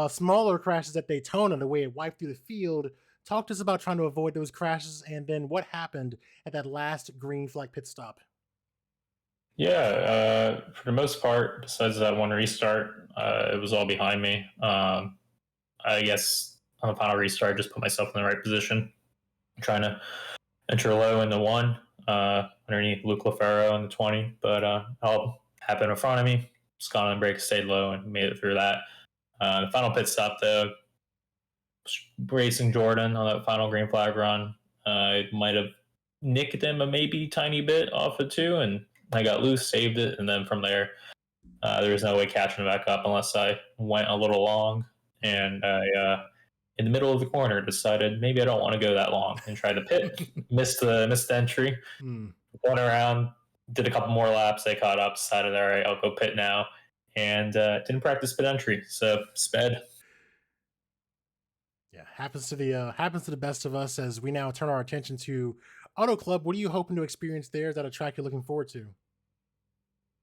smaller crashes at Daytona, the way it wiped through the field. Talk to us about trying to avoid those crashes and then what happened at that last green flag pit stop. Yeah, for the most part, besides that one restart, it was all behind me. I guess on the final restart, I just put myself in the right position, trying to enter low in the one, underneath Luke LaFaro in the 20, but all happened in front of me. Just got on the brake, stayed low, and made it through that. The final pit stop, though, racing Jordan on that final green flag run, it might have nicked him a maybe tiny bit off of two, and I got loose, saved it, and then from there, there was no way catching it back up unless I went a little long. And I, in the middle of the corner, decided maybe I don't want to go that long and tried to pit. missed the entry. Went around, did a couple more laps. They caught up. Decided, all right, I'll go pit now, and didn't practice pit entry, so sped. Yeah, happens to the best of us. As we now turn our attention to Auto Club, what are you hoping to experience there? Is that a track you're looking forward to?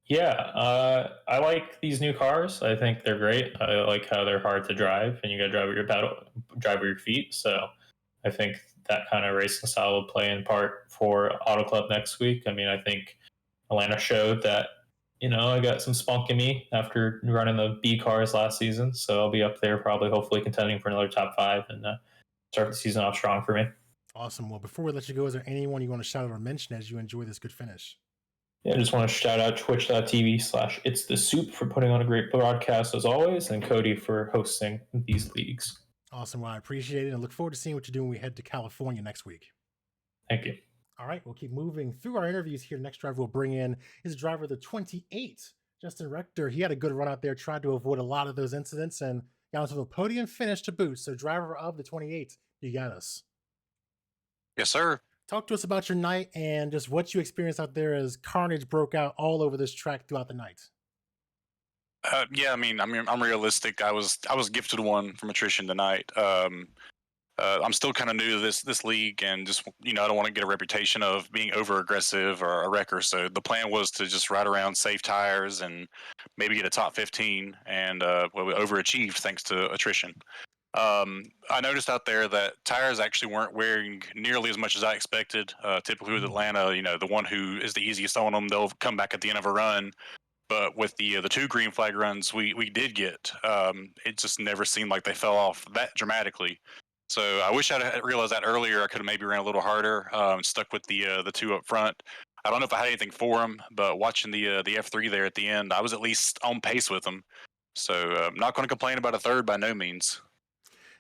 Yeah, I like these new cars. I think they're great. I like how they're hard to drive, and you got to drive with your pedal, drive with your feet. So I think that kind of racing style will play in part for Auto Club next week. I mean, I think Atlanta showed that I got some spunk in me after running the B cars last season. So I'll be up there, probably, hopefully contending for another top five and start the season off strong for me. Awesome. Well, before we let you go, is there anyone you want to shout out or mention as you enjoy this good finish? Yeah, I just want to shout out twitch.tv/It's the Soup for putting on a great broadcast as always, and Cody for hosting these leagues. Awesome. Well, I appreciate it and look forward to seeing what you're doing when we head to California next week. Thank you. All right, we'll keep moving through our interviews here. Next driver we'll bring in is driver the 28, Justin Rector. He had a good run out there, tried to avoid a lot of those incidents, and got onto a podium finish to boot. So driver of the 28, you got us. Yes, sir. Talk to us about your night and just what you experienced out there as carnage broke out all over this track throughout the night. Yeah, I mean, I'm realistic. I was gifted one from attrition tonight. I'm still kind of new to this league, and just I don't want to get a reputation of being over aggressive or a wrecker. So the plan was to just ride around, safe tires, and maybe get a top 15. And we overachieved thanks to attrition. I noticed out there that tires actually weren't wearing nearly as much as I expected. Typically with Atlanta, the one who is the easiest on them, they'll come back at the end of a run. But with the two green flag runs we did get, it just never seemed like they fell off that dramatically. So I wish I'd realized that earlier. I could have maybe ran a little harder, stuck with the two up front. I don't know if I had anything for them, but watching the F3 there at the end, I was at least on pace with them. So I'm not going to complain about a third by no means.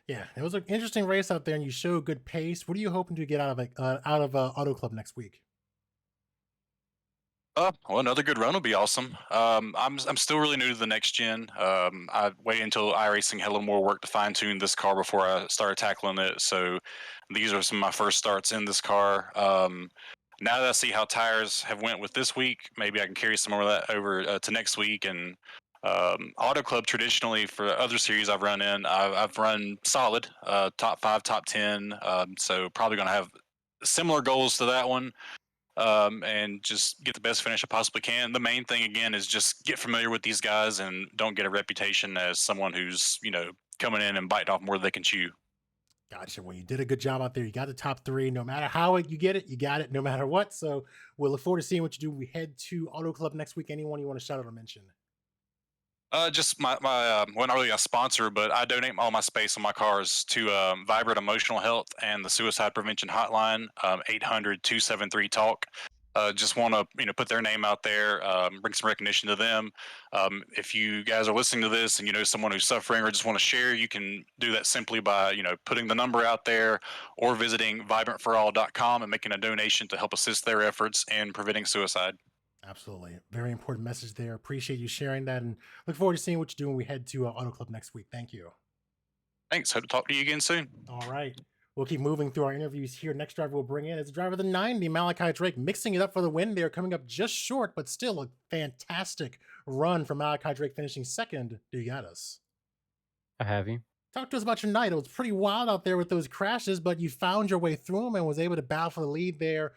Yeah, it was an interesting race out there, and you showed good pace. What are you hoping to get out of Auto Club next week? Well, another good run would be awesome. I'm still really new to the next gen. I waited until iRacing had a little more work to fine tune this car before I started tackling it. So these are some of my first starts in this car. Now that I see how tires have went with this week, maybe I can carry some more of that over to next week. And Auto Club traditionally for other series I've run in, I've run solid, top 5, top 10. So probably going to have similar goals to that one. And just get the best finish I possibly can. The main thing again is just get familiar with these guys and don't get a reputation as someone who's coming in and biting off more than they can chew. Gotcha. Well, you did a good job out there. You got the top 3. No matter how you get it, you got it no matter what. So we'll look forward to seeing what you do when we head to Auto Club next week. Anyone you want to shout out or mention? Just my well, not really a sponsor, but I donate all my space on my cars to Vibrant Emotional Health and the Suicide Prevention Hotline, 800-273-TALK. Just want to put their name out there, bring some recognition to them. If you guys are listening to this and you know someone who's suffering or just want to share, you can do that simply by putting the number out there or visiting vibrantforall.com and making a donation to help assist their efforts in preventing suicide. Absolutely. Very important message there. Appreciate you sharing that and look forward to seeing what you do when we head to Auto Club next week. Thank you. Thanks. Hope to talk to you again soon. All right. We'll keep moving through our interviews here. Next driver we'll bring in is the driver of the 90, Malachi Drake, mixing it up for the win there, coming up just short, but still a fantastic run from Malachi Drake, finishing second. Do you got us? I have you. Talk to us about your night. It was pretty wild out there with those crashes, but you found your way through them and was able to battle for the lead there.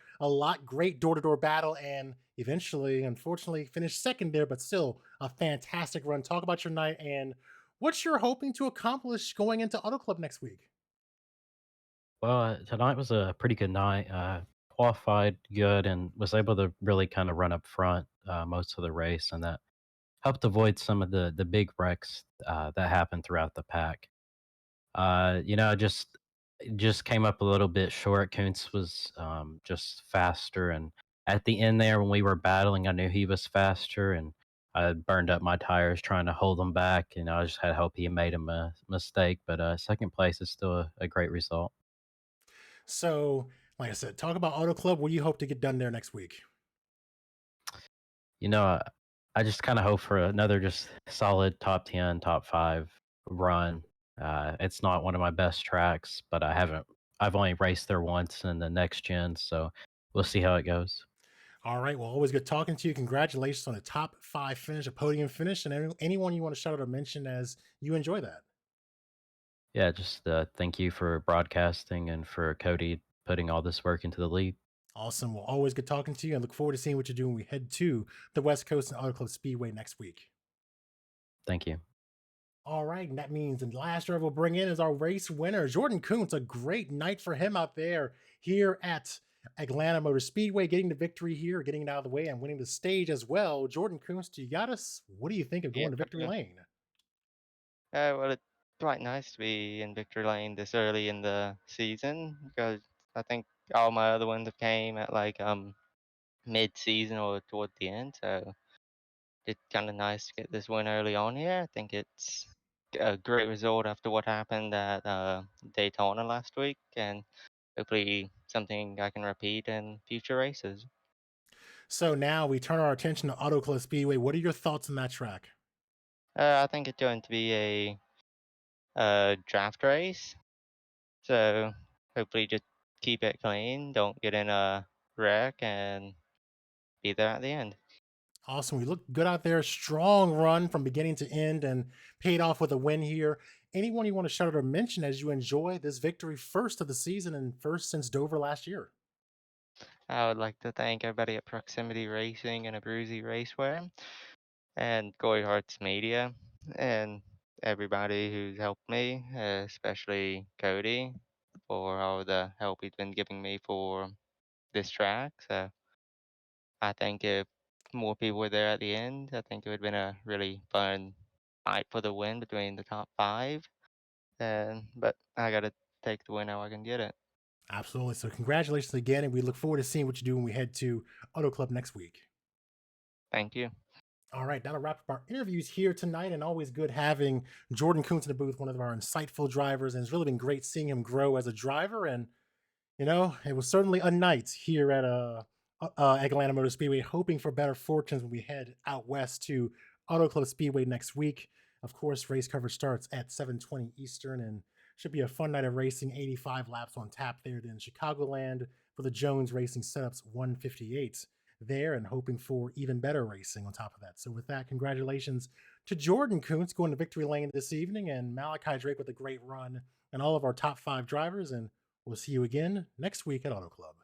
Great door-to-door battle, and eventually, unfortunately, finished second there, but still a fantastic run. Talk about your night and what you're hoping to accomplish going into Auto Club next week. Well, tonight was a pretty good night. Qualified good and was able to really kind of run up front most of the race, and that helped avoid some of the big wrecks that happened throughout the pack. Just came up a little bit short. Kuntz was just faster, and at the end there when we were battling, I knew he was faster, and I burned up my tires trying to hold him back. I just had hope he made a mistake, but second place is still a great result. So, like I said, talk about Auto Club. What do you hope to get done there next week? You know, I, I just kind of hope for another just solid top 10, top 5 run. It's not one of my best tracks, but I've only raced there once in the next gen, so we'll see how it goes. All right. Well, always good talking to you. Congratulations on a top 5 finish, a podium finish, and anyone you want to shout out or mention as you enjoy that. Yeah, just thank you for broadcasting and for Cody putting all this work into the league. Awesome. Well, always good talking to you and look forward to seeing what you do when we head to the West Coast and Auto Club Speedway next week. Thank you. All right. And that means the last driver we'll bring in is our race winner, Jordan Kuntz. A great night for him out there here at Atlanta Motor Speedway, getting the victory here, getting it out of the way and winning the stage as well. Jordan Kuntz, do you got us? What do you think of going to victory lane? Well, it's quite nice to be in victory lane this early in the season because I think all my other ones have came at like mid-season or toward the end. So it's kind of nice to get this win early on here. I think it's a great result after what happened at Daytona last week, and hopefully something I can repeat in future races. So now we turn our attention to Auto Club Speedway. What are your thoughts on that track? I think it's going to be a draft race. So hopefully just keep it clean, don't get in a wreck, and be there at the end. Awesome. We looked good out there. Strong run from beginning to end and paid off with a win here. Anyone you want to shout out or mention as you enjoy this victory, first of the season and first since Dover last year? I would like to thank everybody at Proximity Racing and Abruzzi Raceway and Cory Harts Media and everybody who's helped me, especially Cody, for all the help he's been giving me for this track. So I think if more people were there at the end, I think it would have been a really fun fight for the win between the top 5. But I got to take the win how I can get it. Absolutely. So congratulations again, and we look forward to seeing what you do when we head to Auto Club next week. Thank you. All right, that'll wrap up our interviews here tonight, and always good having Jordan Kuntz in the booth, one of our insightful drivers, and it's really been great seeing him grow as a driver. And it was certainly a night here at Atlanta Motor Speedway, hoping for better fortunes when we head out west to Auto Club Speedway next week. Of course, race coverage starts at 7:20 Eastern, and should be a fun night of racing. 85 laps on tap there in Chicagoland for the Jones Racing Setups 158 there, and hoping for even better racing on top of that. So with that, congratulations to Jordan Kuntz going to victory lane this evening, and Malachi Drake with a great run, and all of our top 5 drivers. And we'll see you again next week at Auto Club.